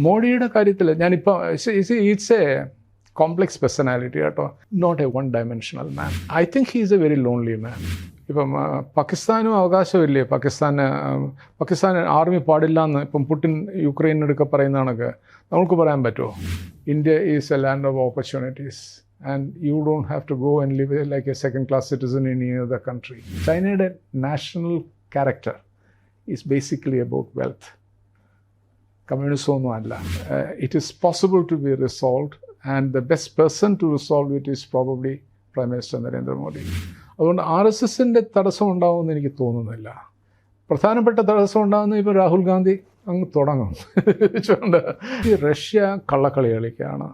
മോഡിയുടെ കാര്യത്തിൽ ഞാനിപ്പോൾ ഇറ്റ്സ് എ കോംപ്ലെക്സ് പേഴ്സണാലിറ്റി കേട്ടോ, not a one dimensional man. I think he is a very lonely man. ഇപ്പം പാകിസ്ഥാനും അവകാശമില്ലേ, പാകിസ്ഥാൻ ആർമി പാടില്ല എന്ന് ഇപ്പം പുടിൻ യുക്രൈനോടൊക്കെ പറയുന്ന കണക്ക് നമുക്ക് പറയാൻ പറ്റുമോ? India is A land of opportunities and you don't have to go and live like A second class citizen in any other country. ചൈനയുടെ national character is basically about wealth. Communism ഒന്നും അല്ല. It is possible to B resolved and the best person to resolve it is probably prime minister Narendra Modi. അതുകൊണ്ട് RSSൻ്റെ തടസ്സം ഉണ്ടാകുമെന്ന് എനിക്ക് തോന്നുന്നില്ല. പ്രധാനപ്പെട്ട തടസ്സം ഉണ്ടാകുന്ന ഇപ്പോൾ രാഹുൽ ഗാന്ധി അങ്ങ് തുടങ്ങും. ഈ റഷ്യ കള്ളക്കളി കളിക്കുകയാണ്.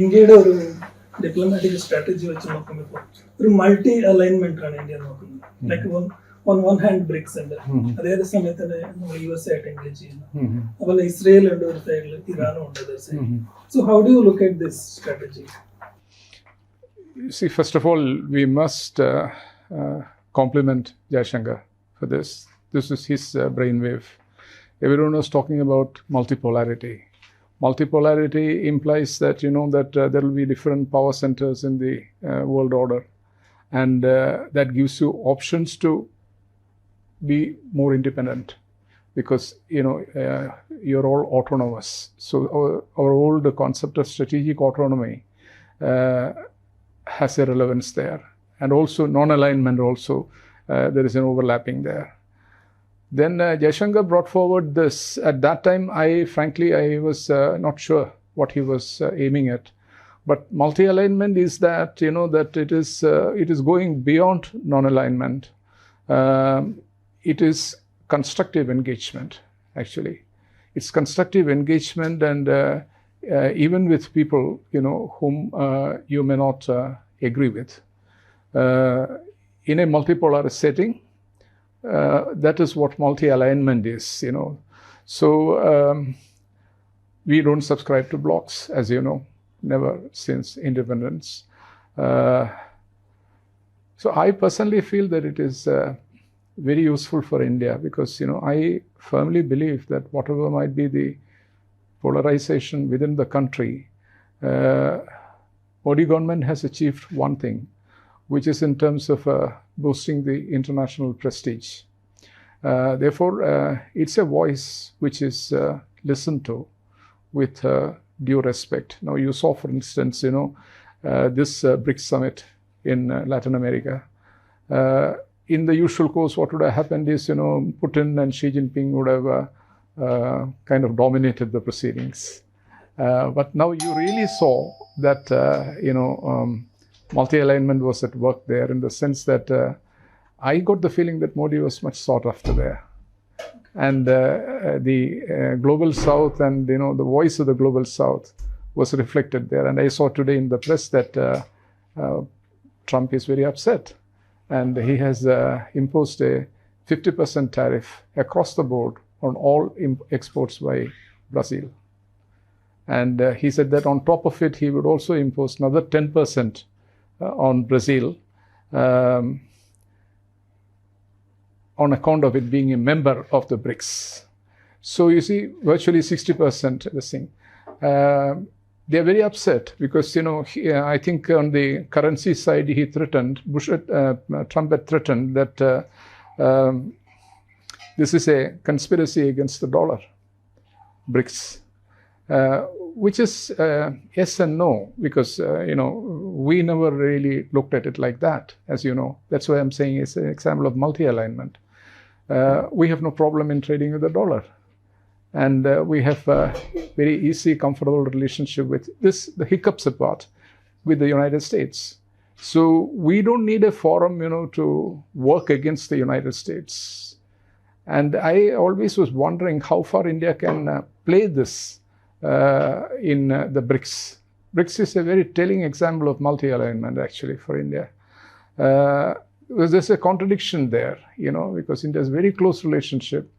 ഇന്ത്യയുടെ ഒരു ഡിപ്ലോമാറ്റിക് സ്ട്രാറ്റജി വെച്ച് നോക്കുമ്പോൾ ഒരു മൾട്ടി അലൈൻമെന്റ് ആണ് ഇന്ത്യ നോക്കുന്നത്. Like on one hand BRICS ഉണ്ട്, അതേ സമയത്ത് തന്നെ നമ്മൾ USA ആയിട്ട് എൻഗേജ് ചെയ്യുന്നു. അതുപോലെ ഇസ്രയേൽ ഉണ്ട് ഒരു സൈഡിൽ, ഇറാനും ഉണ്ട് അതേ സൈഡിൽ. So how do you look at this strategy? See, first of all, we must compliment Jaishankar for this. This is his brainwave. Everyone was talking about multipolarity. Multipolarity implies that, that there will be different power centers in the world order, and that gives you options to be more independent, because you're all autonomous. So our old concept of strategic autonomy has a relevance there, and also non-alignment also there is an overlapping there. Then Jaishankar brought forward this. At that time, I was not sure what he was aiming at. But multi-alignment is that, that it is going beyond non-alignment. It is constructive engagement, actually. It's constructive engagement, and even with people, whom you may not agree with. In a multipolar setting, that is what multi-alignment is, So we don't subscribe to blocks, as you know, never since independence. So I personally feel that it is very useful for India, because, I firmly believe that whatever might be the polarization within the country, Modi government has achieved one thing, which is in terms of boosting the international prestige. Therefore, it's a voice which is listened to with due respect. Now, you saw, for instance, this BRICS summit in Latin America. In the usual course, what would have happened is, Putin and Xi Jinping would have kind of dominated the proceedings. But now you really saw that, multi-alignment was at work there, in the sense that I got the feeling that Modi was much sought after there. And the global south and, the voice of the global south was reflected there. And I saw today in the press that Trump is very upset. And he has imposed a 50% tariff across the board on all exports by Brazil. And he said that on top of it, he would also impose another 10% on Brazil, on account of it being a member of the BRICS. So you see, virtually 60% this thing. They're very upset because, I think on the currency side, he threatened, Trump had threatened that this is a conspiracy against the dollar, BRICS. Which is yes and no, because, we never really looked at it like that, as you know. That's why I'm saying it's an example of multi-alignment. We have no problem in trading with the dollar. And we have a very easy, comfortable relationship with this, the hiccups apart, with the United States. So we don't need a forum, to work against the United States. And I always was wondering how far India can play this in the BRICS. BRICS is a very telling example of multi-alignment actually for India. There's a contradiction there, because India has a very close relationship,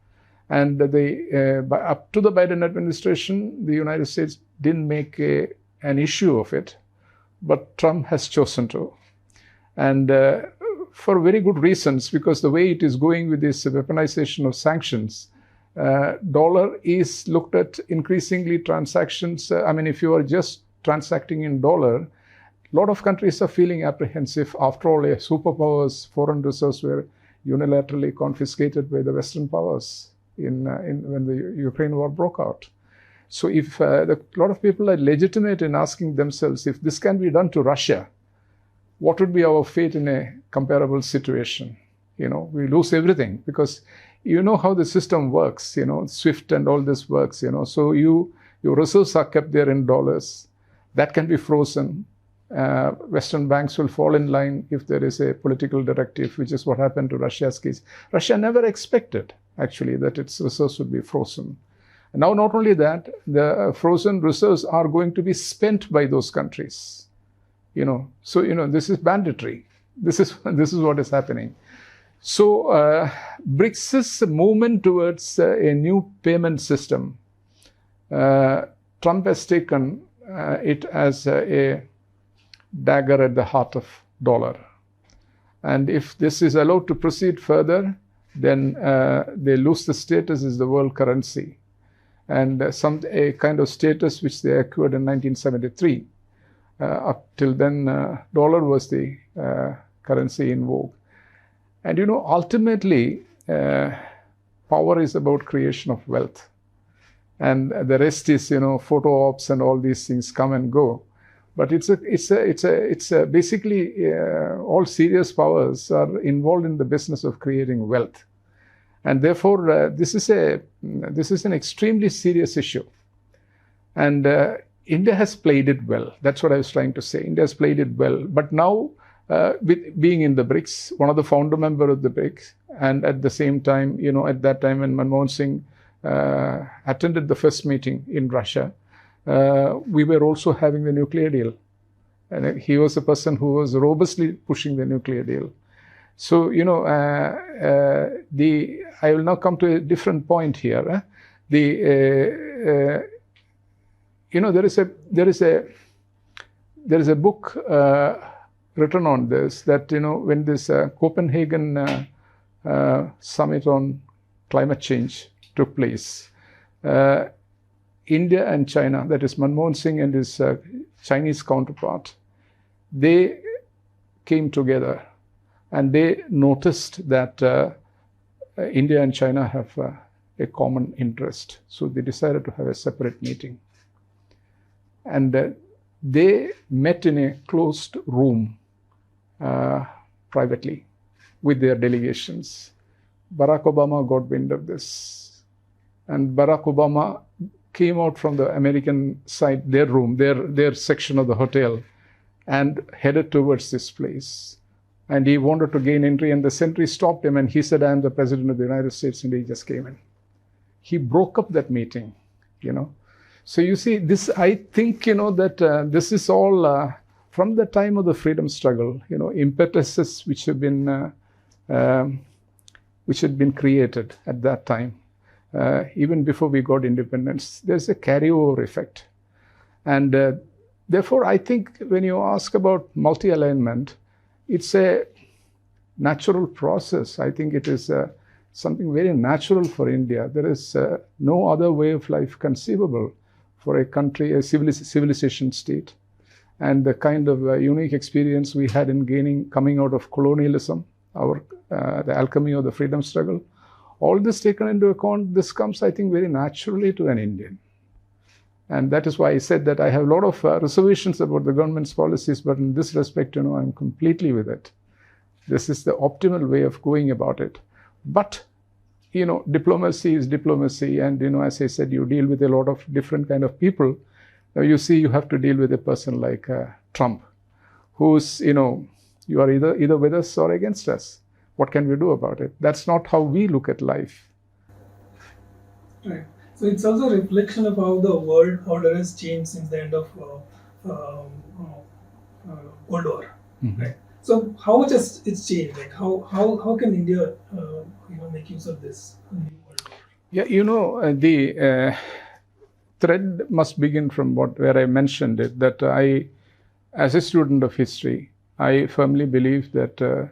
and up to the Biden administration, the United States didn't make an issue of it, but Trump has chosen to. And for very good reasons, because the way it is going with this weaponization of sanctions, dollar is looked at increasingly transactions. If you are just transacting in dollar, a lot of countries are feeling apprehensive. After all, a superpower's foreign reserves were unilaterally confiscated by the Western powers when the Ukraine war broke out. So if a lot of people are legitimate in asking themselves, if this can be done to Russia, what would be our fate in a comparable situation? We lose everything, because you know how the system works, SWIFT and all this works, so your reserves are kept there in dollars. That can be frozen. Western banks will fall in line if there is a political directive, which is what happened to Russia's case. Russia never expected, actually, that its reserves would be frozen. And now, not only that, the frozen reserves are going to be spent by those countries. So this is banditry. This is what is happening. So BRICS's movement towards a new payment system, Trump has taken it as a dagger at the heart of dollar. And if this is allowed to proceed further, then they lose the status as the world currency, and a kind of status which they acquired in 1973. Up till then, dollar was the currency in vogue. And ultimately, power is about creation of wealth, and the rest is photo ops and all these things come and go. But it's basically all serious powers are involved in the business of creating wealth, and therefore this is an extremely serious issue. And India has played it well. That's what I was trying to say. India has played it well. But now, with being in the BRICS, one of the founder members of the BRICS, and at the same time, at that time when Manmohan Singh attended the first meeting in Russia, we were also having the nuclear deal. And he was a person who was robustly pushing the nuclear deal. So, I will now come to a different point here. There is a book written on this, that when this Copenhagen summit on climate change took place, India and China, that is Manmohan Singh and his Chinese counterpart, they came together and they noticed that India and China have a common interest. So they decided to have a separate meeting. And they met in a closed room privately with their delegations. Barack Obama got wind of this. And Barack Obama came out from the American side, their room, their section of the hotel, and headed towards this place. And he wanted to gain entry, and the sentry stopped him, and he said, "I am the President of the United States," and he just came in. He broke up that meeting, So you see, this, I think, that this is all from the time of the freedom struggle, impetuses which had been created at that time, even before we got independence. There's a carryover effect. And therefore, I think when you ask about multi-alignment, it's a natural process. I think it is something very natural for India. There is no other way of life conceivable for a country, a civilization state. And the kind of unique experience we had in coming out of colonialism, the alchemy of the freedom struggle, all this taken into account, this comes, I think, very naturally to an Indian. And that is why I said that I have a lot of reservations about the government's policies, but in this respect, I'm completely with it. This is the optimal way of going about it. But, diplomacy is diplomacy. And, as I said, you deal with a lot of different kind of people. Now, you see, you have to deal with a person like Trump, who's, you are either with us or against us. What can we do about it? That's not how we look at life. Right. So it's also a reflection of how the world order has changed since the end of Cold War, right? So how much has it's changed? Like how can India make use of this new world order? Yeah, the thread must begin from where I mentioned it, that I, as a student of history, I firmly believe that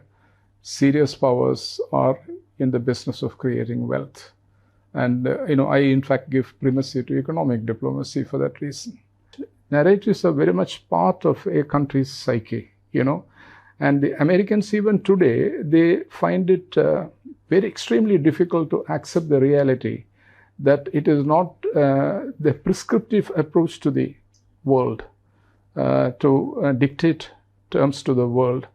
serious powers are in the business of creating wealth. And, I in fact give primacy to economic diplomacy for that reason. Narratives are very much part of a country's psyche, and the Americans even today, they find it very extremely difficult to accept the reality that it is not the prescriptive approach to the world, to dictate terms to the world.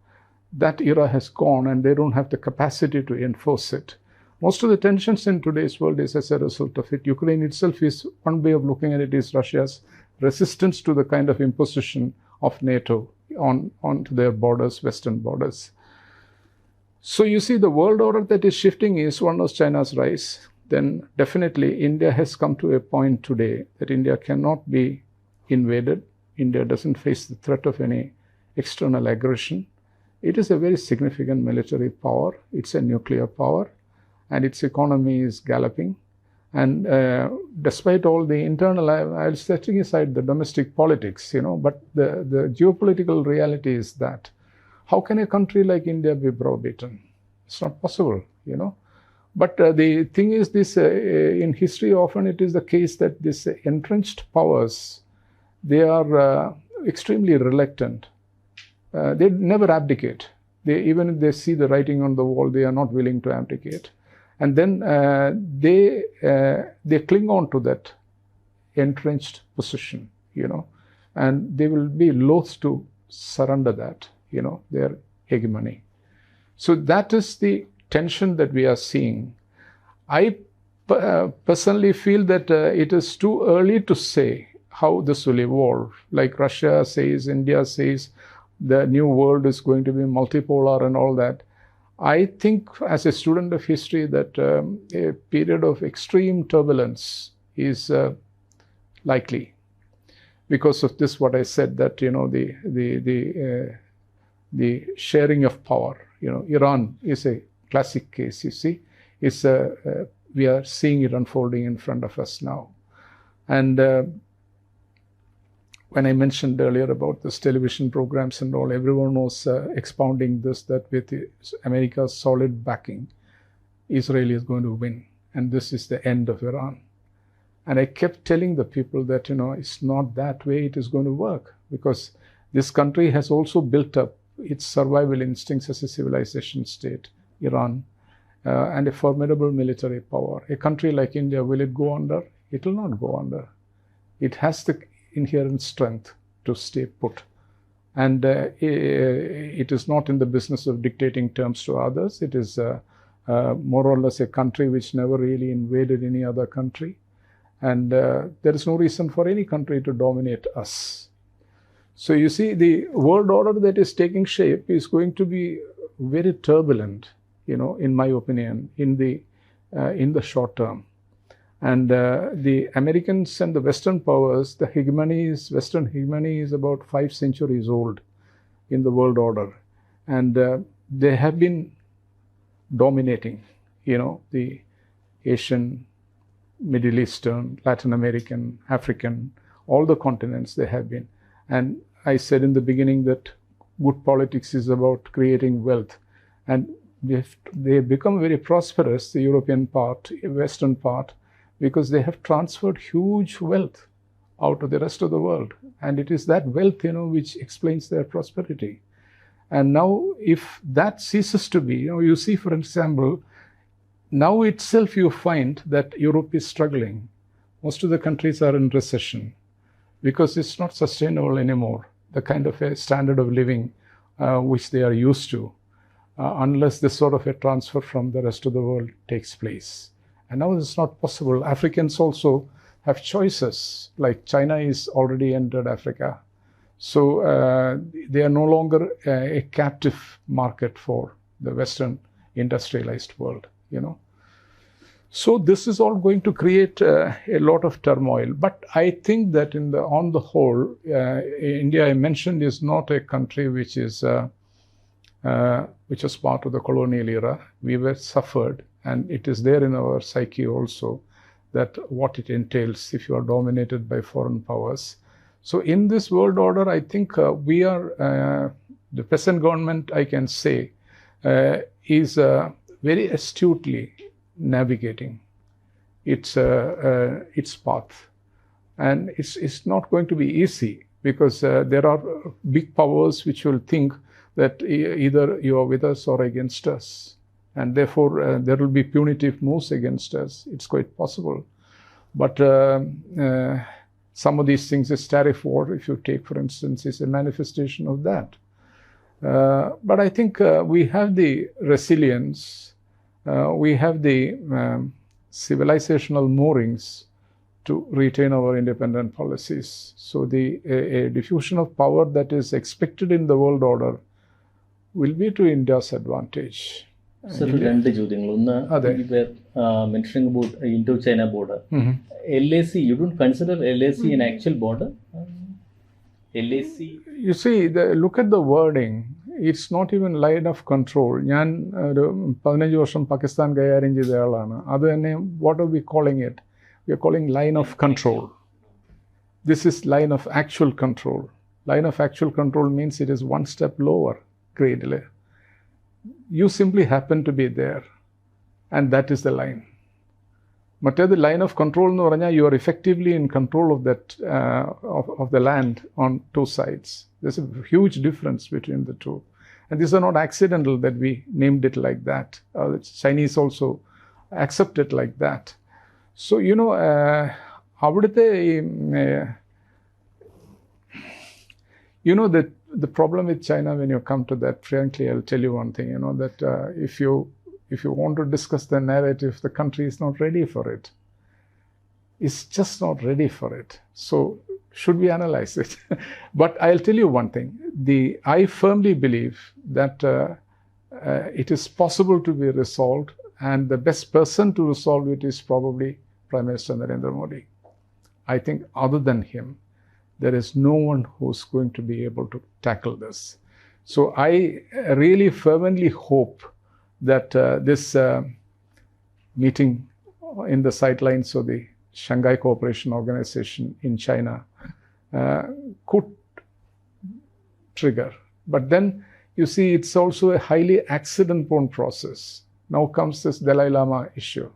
That era has gone and they don't have the capacity to enforce it. Most of the tensions in today's world is as a result of it. Ukraine itself is one way of looking at it, is Russia's resistance to the kind of imposition of NATO onto their borders, Western borders. So you see, the world order that is shifting is one of China's rise. Then definitely India has come to a point today that India cannot be invaded. India doesn't face the threat of any external aggression. It is a very significant military power. It's a nuclear power, and its economy is galloping. And despite all the internal, I'll setting aside the domestic politics, but the geopolitical reality is that how can a country like India be browbeaten? It's not possible, But the thing is this, in history often it is the case that these entrenched powers, they are extremely reluctant. They never abdicate. Even if they see the writing on the wall, they are not willing to abdicate. And then they cling on to that entrenched position, and they will be loath to surrender that, their hegemony. So that is the tension that we are seeing. I personally feel that it is too early to say how this will evolve. Like Russia says, India says, the new world is going to be multipolar and all that. I think as a student of history that a period of extreme turbulence is likely because of this, what I said, that, the sharing of power. Iran is a classic case, you see. We are seeing it unfolding in front of us now. And when I mentioned earlier about this television programs and all, everyone was expounding this, that with America's solid backing, Israel is going to win. And this is the end of Iran. And I kept telling the people that, it's not that way it is going to work, because this country has also built up its survival instincts as a civilization state, Iran, and a formidable military power. A country like India, will it go under? It will not go under. It has the inherent strength to stay put. And it is not in the business of dictating terms to others. It is more or less a country which never really invaded any other country. And there is no reason for any country to dominate us. So you see, the world order that is taking shape is going to be very turbulent, in my opinion, in the short term. And the Americans and the Western powers, Western hegemony is about 5 centuries old in the world order. And they have been dominating, the Asian, Middle Eastern, Latin American, African, all the continents they have been. And I said in the beginning that good politics is about creating wealth. And they become very prosperous, the European part, Western part, because they have transferred huge wealth out to the rest of the world. And it is that wealth, which explains their prosperity. And now if that ceases to be, you see, for example, now itself you find that Europe is struggling. Most of the countries are in recession because it's not sustainable anymore, the kind of a standard of living which they are used to, unless this sort of a transfer from the rest of the world takes place. And now it's not possible. Africans also have choices, like China is already entered Africa. So they are no longer a captive market for the Western industrialized world, So this is all going to create a lot of turmoil. But I think that on the whole, India, I mentioned, is not a country which was part of the colonial era. We were suffered, and it is there in our psyche also, that what it entails if you are dominated by foreign powers. So in this world order, I think we are, the present government, I can say, is very astutely navigating its path. And it's not going to be easy, because there are big powers which will think that either you are with us or against us. And therefore, there will be punitive moves against us. It's quite possible. But some of these things, is tariff war, if you take, for instance, is a manifestation of that. But I think we have the resilience, we have the civilizational moorings to retain our independent policies. So a diffusion of power that is expected in the world order will be to India's advantage. Sir, രണ്ട് ചോദ്യങ്ങൾ. ഒന്ന്, mentioning about Indo-China border. LAC, you don't consider LAC an actual border? LAC? You see, look at the wording. It's not even line of control. ഞാൻ ഒരു 15 വർഷം പാകിസ്ഥാൻ കൈകാര്യം ചെയ്ത ആളാണ്. അത് തന്നെ, what are we calling it? We are calling line of control. This is line of actual control. Line of actual control means it is one step lower grade. You simply happen to be there, and that is the line. മറ്റേത് line of control എന്ന് പറഞ്ഞാൽ you are effectively in control of that of the land on two sides. There's a huge difference between the two. And these are not accidental that we named it like that. The Chinese also accept it like that. So, അവിടുത്തെ the problem with China, when you come to that, frankly, I'll tell you one thing, that if you want to discuss the narrative, the country is not ready for it. It's just not ready for it. So, should we analyze it? But I'll tell you one thing. I firmly believe that it is possible to be resolved, and the best person to resolve it is probably Prime Minister Narendra Modi. I think other than him, there is no one who's going to be able to tackle this. So I really fervently hope that this meeting in the sidelines of the Shanghai Cooperation Organization in China could trigger. But then, you see, it's also a highly accident-prone process. Now comes this Dalai Lama issue.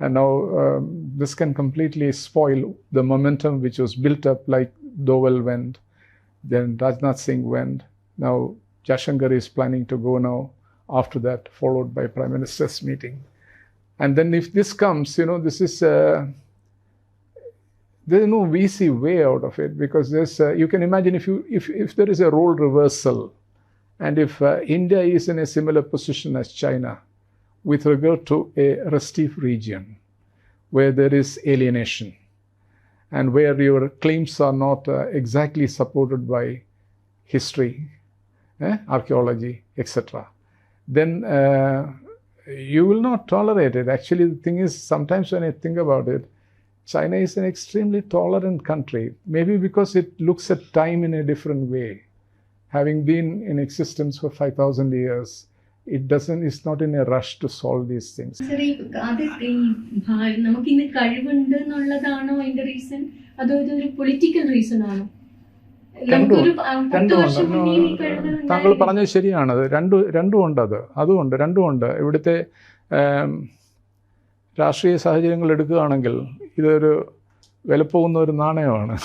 And now this can completely spoil the momentum which was built up, like Doval went, then Rajnath Singh went. Now Jaishankar is planning to go now after that, followed by Prime Minister's meeting. And then if this comes, this is, there is no easy way out of it, because there's, you can imagine if there is a role reversal, and if India is in a similar position as China with regard to a restive region where there is alienation and where your claims are not exactly supported by history, archaeology, etc., then you will not tolerate it. Actually, the thing is, sometimes when I think about it, China is an extremely tolerant country, maybe because it looks at time in a different way. Having been in existence for 5,000 years, it's not in a rush to solve these things. നമുക്കിന്ന് കഴിവുണ്ട് എന്നുള്ളതാണോ അതിന്റെ reason, അതോ ഇതൊരു political reason ആണോ? താങ്കൾ പറഞ്ഞത് ശരിയാണ്. രണ്ടുമുണ്ട്. അതുകൊണ്ട് രണ്ടുമുണ്ട്. ഇവിടുത്തെ രാഷ്ട്രീയ സാഹചര്യങ്ങൾ എടുക്കുകയാണെങ്കിൽ ഇതൊരു വിലപ്പോകുന്ന ഒരു നാണയമാണ്,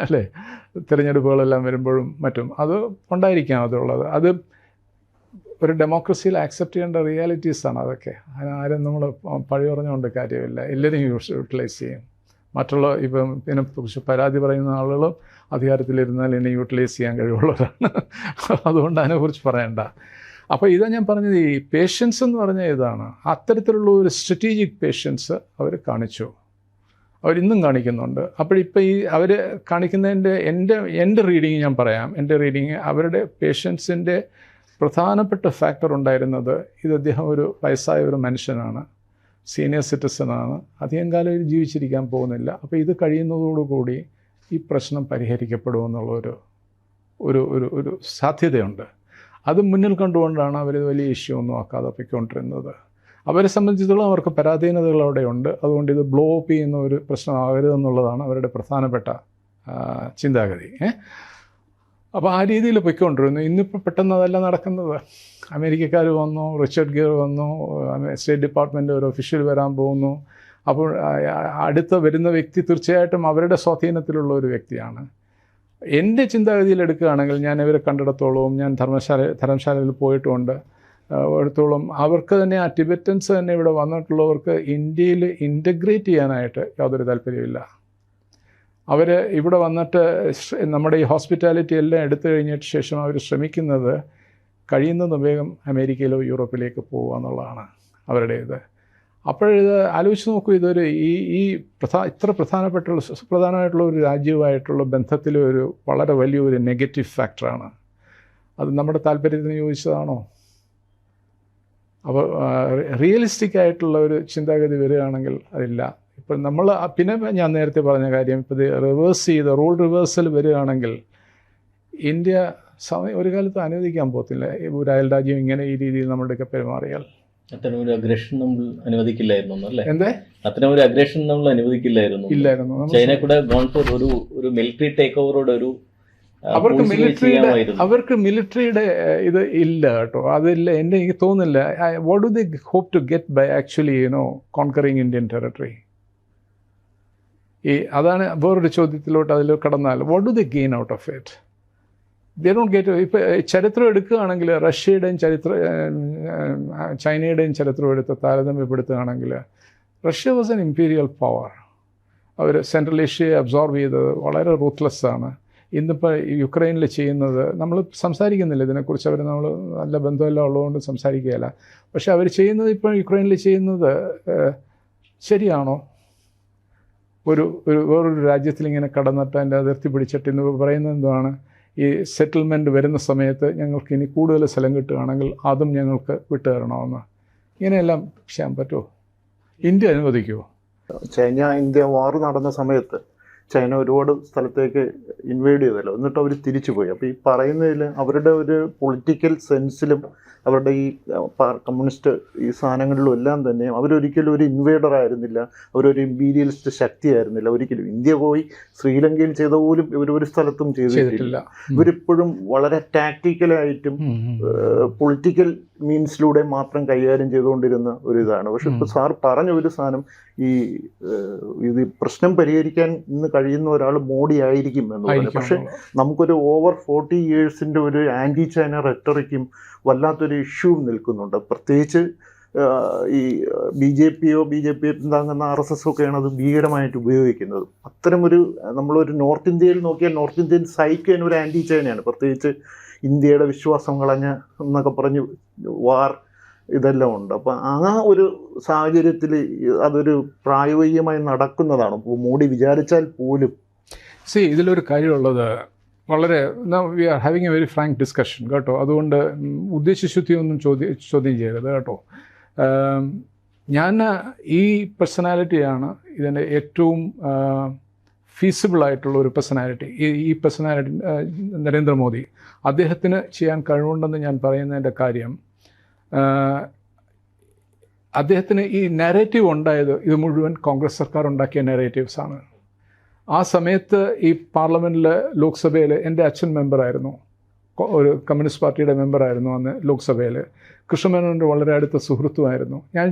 അല്ലേ? തിരഞ്ഞെടുപ്പുകളെല്ലാം വരുമ്പോഴും മറ്റും അത് ഉണ്ടായിരിക്കാം. അത് ഒരു ഡെമോക്രസിയിൽ ആക്സെപ്റ്റ് ചെയ്യേണ്ട റിയാലിറ്റീസാണ് അതൊക്കെ. ആരും നമ്മൾ പഴി പറഞ്ഞുകൊണ്ട് കാര്യമില്ല. എല്ലാവരും യൂട്ടിലൈസ് ചെയ്യും. മറ്റുള്ള ഇപ്പം ഇതിനെക്കുറിച്ച് പരാതി പറയുന്ന ആളുകൾ അധികാരത്തിലിരുന്നാൽ എന്നെ യൂട്ടിലൈസ് ചെയ്യാൻ കഴിവുള്ളവരാണ്. അതുകൊണ്ട് അതിനെക്കുറിച്ച് പറയണ്ട. അപ്പോൾ ഇതാ ഞാൻ പറഞ്ഞത്, ഈ പേഷ്യൻസ് എന്ന് പറഞ്ഞാൽ ഇതാണ്. അത്തരത്തിലുള്ള ഒരു സ്ട്രാറ്റജിക് പേഷ്യൻസ് അവർ കാണിച്ചു, അവരിന്നും കാണിക്കുന്നുണ്ട്. അപ്പോഴിപ്പോൾ ഈ അവർ കാണിക്കുന്നതിൻ്റെ എൻ്റെ റീഡിങ് ഞാൻ പറയാം. എൻ്റെ റീഡിങ്, അവരുടെ പേഷ്യൻസിൻ്റെ പ്രധാനപ്പെട്ട ഫാക്ടർ ഉണ്ടായിരുന്നത്, ഇത് അദ്ദേഹം ഒരു വയസ്സായ ഒരു മനുഷ്യനാണ്, സീനിയർ സിറ്റിസണാണ്, അധികം കാലം ഇത് ജീവിച്ചിരിക്കാൻ പോകുന്നില്ല. അപ്പോൾ ഇത് കഴിയുന്നതോടുകൂടി ഈ പ്രശ്നം പരിഹരിക്കപ്പെടുമെന്നുള്ളൊരു ഒരു ഒരു ഒരു സാധ്യതയുണ്ട്. അത് മുന്നിൽ കണ്ടുകൊണ്ടാണ് അവർ വലിയ ഇഷ്യൂ ഒന്നും ആക്കാതെ പോയിക്കൊണ്ടിരുന്നത്. അവരെ സംബന്ധിച്ചിടത്തോളം അവർക്ക് പരാധീനതകൾ അവിടെയുണ്ട്. അതുകൊണ്ട് ഇത് ബ്ലോ അപ്പ് ചെയ്യുന്ന ഒരു പ്രശ്നമാകരുതെന്നുള്ളതാണ് അവരുടെ പ്രധാനപ്പെട്ട ചിന്താഗതി. അപ്പോൾ ആ രീതിയിൽ പൊയ്ക്കൊണ്ടിരുന്നു. ഇന്നിപ്പോൾ പെട്ടെന്ന് അതല്ല നടക്കുന്നത്. അമേരിക്കക്കാർ വന്നു, റിച്ചർഡ് ഗിയർ വന്നു, സ്റ്റേറ്റ് ഡിപ്പാർട്ട്മെൻറ്റ് ഒരു ഒഫീഷ്യൽ വരാൻ പോകുന്നു. അപ്പോൾ അടുത്ത വരുന്ന വ്യക്തി തീർച്ചയായിട്ടും അവരുടെ സ്വാധീനത്തിലുള്ള ഒരു വ്യക്തിയാണ്. എൻ്റെ ചിന്താഗതിയിൽ എടുക്കുകയാണെങ്കിൽ ഞാൻ ഇവരെ കണ്ടിടത്തോളവും, ഞാൻ ധർമ്മശാലയിൽ പോയിട്ടുമുണ്ട്, എടുത്തോളം അവർക്ക് തന്നെ ആ ടിബറ്റൻസ് തന്നെ ഇവിടെ വന്നിട്ടുള്ളവർക്ക് ഇന്ത്യയിൽ ഇൻ്റഗ്രേറ്റ് ചെയ്യാനായിട്ട് യാതൊരു താല്പര്യമില്ല. അവർ ഇവിടെ വന്നിട്ട് നമ്മുടെ ഈ ഹോസ്പിറ്റാലിറ്റി എല്ലാം എടുത്തു കഴിഞ്ഞിട്ട് ശേഷം അവർ ശ്രമിക്കുന്നത് കഴിയുന്നതും വേഗം അമേരിക്കയിലോ യൂറോപ്പിലേക്ക് പോകുക എന്നുള്ളതാണ് അവരുടെ ഇത്. അപ്പോഴിത് ആലോചിച്ച് നോക്കൂ, ഇതൊരു ഇത്ര സുപ്രധാനമായിട്ടുള്ള ഒരു രാജ്യവുമായിട്ടുള്ള ബന്ധത്തിലെ ഒരു വളരെ വലിയൊരു നെഗറ്റീവ് ഫാക്ടറാണ്. അത് നമ്മുടെ താല്പര്യത്തിന് യോജിച്ചതാണോ? അപ്പോൾ റിയലിസ്റ്റിക് ആയിട്ടുള്ള ഒരു ചിന്താഗതി വരികയാണെങ്കിൽ അതില്ല. ഇപ്പം നമ്മൾ പിന്നെ ഞാൻ നേരത്തെ പറഞ്ഞ കാര്യം, ഇപ്പോൾ ഇത് റിവേഴ്സ് ചെയ്ത് റോൾ റിവേഴ്സൽ വരികയാണെങ്കിൽ ഇന്ത്യ ഒരു കാലത്ത് അനുവദിക്കാൻ പോകത്തില്ല ഒരു അയൽ രാജ്യം ഇങ്ങനെ ഈ രീതിയിൽ നമ്മുടെയൊക്കെ പെരുമാറിയാൽ. അത്തരം ഒരു അഗ്രഷൻ നമ്മൾ അനുവദിക്കില്ലായിരുന്നു അല്ലേ? എന്തേ അത്തരം ഒരു അഗ്രഷൻ നമ്മൾ അനുവദിക്കില്ലായിരുന്നു. ചൈന കൂടെ ഗോൺ ഫോർ ഒരു മിലിറ്ററി ടേക്ക് ഓവറോട് ഒരു അവർക്ക് മിലിറ്ററിയുടെ ഇത് ഇല്ല കേട്ടോ, അതില്ല. എനിക്ക് തോന്നുന്നില്ല. What do they hope to get by actually conquering Indian territory? അതാണ് വേറൊരു ചോദ്യത്തിലോട്ട് അതിൽ കടന്നാൽ what do they gain out of it? They don't get. ഇപ്പോൾ ചരിത്രം എടുക്കുകയാണെങ്കിൽ റഷ്യയുടെയും ചൈനയുടെയും ചരിത്രം എടുത്ത് താരതമ്യപ്പെടുത്തുകയാണെങ്കിൽ Russia was an imperial power. അവർ സെൻട്രൽ ഏഷ്യയെ അബ്സോർവ് ചെയ്തത് വളരെ റൂത്ത്ലെസ്സാണ്. ഇന്നിപ്പോൾ യുക്രൈനിൽ ചെയ്യുന്നത് നമ്മൾ സംസാരിക്കുന്നില്ല ഇതിനെക്കുറിച്ച്, അവർ നമ്മൾ നല്ല ബന്ധമെല്ലാം ഉള്ളതുകൊണ്ട് സംസാരിക്കുകയില്ല. പക്ഷെ അവർ ചെയ്യുന്നത് ഇപ്പോൾ യുക്രൈനിൽ ചെയ്യുന്നത് ശരിയാണോ? വേറൊരു രാജ്യത്തിൽ ഇങ്ങനെ കടന്നിട്ട് അതിൻ്റെ അതിർത്തി പിടിച്ചിട്ട് ഇന്ന് പറയുന്നത് എന്താണ്, ഈ സെറ്റിൽമെൻറ്റ് വരുന്ന സമയത്ത് ഞങ്ങൾക്ക് ഇനി കൂടുതൽ സ്ഥലം കിട്ടുകയാണെങ്കിൽ അതും ഞങ്ങൾക്ക് വിട്ടുതരണമെന്ന്. ഇങ്ങനെയെല്ലാം ചെയ്യാൻ പറ്റുമോ? ഇന്ത്യ അനുവദിക്കുമോ? ചൈന ഇന്ത്യ വാർ നടന്ന സമയത്ത് ചൈന ഒരുപാട് സ്ഥലത്തേക്ക് ഇൻവേഡ് ചെയ്തല്ലോ, എന്നിട്ട് അവർ തിരിച്ചു പോയി. അപ്പോൾ ഈ പറയുന്നതിൽ അവരുടെ ഒരു പൊളിറ്റിക്കൽ സെൻസിലും അവരുടെ ഈ കമ്മ്യൂണിസ്റ്റ് ഈ സാധനങ്ങളിലും എല്ലാം തന്നെ അവരൊരിക്കലും ഒരു ഇൻവേഡർ ആയിരുന്നില്ല, അവരൊരു ഇമ്പീരിയലിസ്റ്റ് ശക്തിയായിരുന്നില്ല ഒരിക്കലും. ഇന്ത്യ പോയി ശ്രീലങ്കയിൽ ചെയ്ത പോലും ഇവരൊരു സ്ഥലത്തും ചെയ്തിട്ടില്ല. ഇവരിപ്പോഴും വളരെ ടാക്ടിക്കലായിട്ടും പൊളിറ്റിക്കൽ മീൻസിലൂടെ മാത്രം കൈകാര്യം ചെയ്തുകൊണ്ടിരുന്ന ഒരു ഇതാണ്. പക്ഷെ ഇപ്പോൾ സാർ പറഞ്ഞ ഒരു സാധനം, ഇത് പ്രശ്നം പരിഹരിക്കാൻ ഇന്ന് കഴിയുന്ന ഒരാൾ മോഡി ആയിരിക്കും എന്നുള്ളത്. പക്ഷെ നമുക്കൊരു ഓവർ 40 yearsൻ്റെ ഒരു ആൻറ്റി ചൈന റെറ്ററിക്കും വല്ലാത്തൊരു ഇഷ്യൂ നിൽക്കുന്നുണ്ട്. പ്രത്യേകിച്ച് ഈ ബി ജെ പി പിന്താങ്ങുന്ന RSS ഒക്കെയാണ് അത് ഭീകരമായിട്ട് ഉപയോഗിക്കുന്നത്. അത്തരമൊരു നമ്മളൊരു നോർത്ത് ഇന്ത്യയിൽ നോക്കിയാൽ നോർത്ത് ഇന്ത്യൻ സൈക്ക് ഒരു ആൻറ്റി ചൈനയാണ്. പ്രത്യേകിച്ച് ഇന്ത്യയുടെ വിശ്വാസം കളഞ്ഞ എന്നൊക്കെ പറഞ്ഞ് വാർ ഇതെല്ലാം ഉണ്ട്. അപ്പം ആ ഒരു സാഹചര്യത്തിൽ അതൊരു പ്രായോഗികമായി നടക്കുന്നതാണ് മോഡി വിചാരിച്ചാൽ പോലും. ഇതിലൊരു കാര്യമുള്ളത്, വളരെ we are having a very frank discussion കേട്ടോ. അതുകൊണ്ട് ഉദ്ദേശശുദ്ധിയൊന്നും ചോദ്യം ചെയ്യരുത് കേട്ടോ. ഞാൻ ഈ പേഴ്സണാലിറ്റിയാണ് ഇതിൻ്റെ ഏറ്റവും ഫീസിബിളായിട്ടുള്ള ഒരു പേഴ്സണാലിറ്റി. ഈ പേഴ്സണാലിറ്റി നരേന്ദ്രമോദി, അദ്ദേഹത്തിന് ചെയ്യാൻ കഴിവുണ്ടെന്ന് ഞാൻ പറയുന്നതിൻ്റെ കാര്യം, അദ്ദേഹത്തിന് ഈ നാരേറ്റീവ് ഉണ്ടായത് ഇത് മുഴുവൻ കോൺഗ്രസ് സർക്കാർ ഉണ്ടാക്കിയ നാരേറ്റീവ്സാണ്. ആ സമയത്ത് ഈ പാർലമെൻറ്റിൽ ലോക്സഭയിൽ എൻ്റെ അച്ഛൻ മെമ്പറായിരുന്നു, ഒരു കമ്മ്യൂണിസ്റ്റ് പാർട്ടിയുടെ മെമ്പറായിരുന്നു അന്ന് ലോക്സഭയിൽ. കൃഷ്ണമേനോൻ്റെ വളരെ അടുത്ത സുഹൃത്തുമായിരുന്നു. ഞാൻ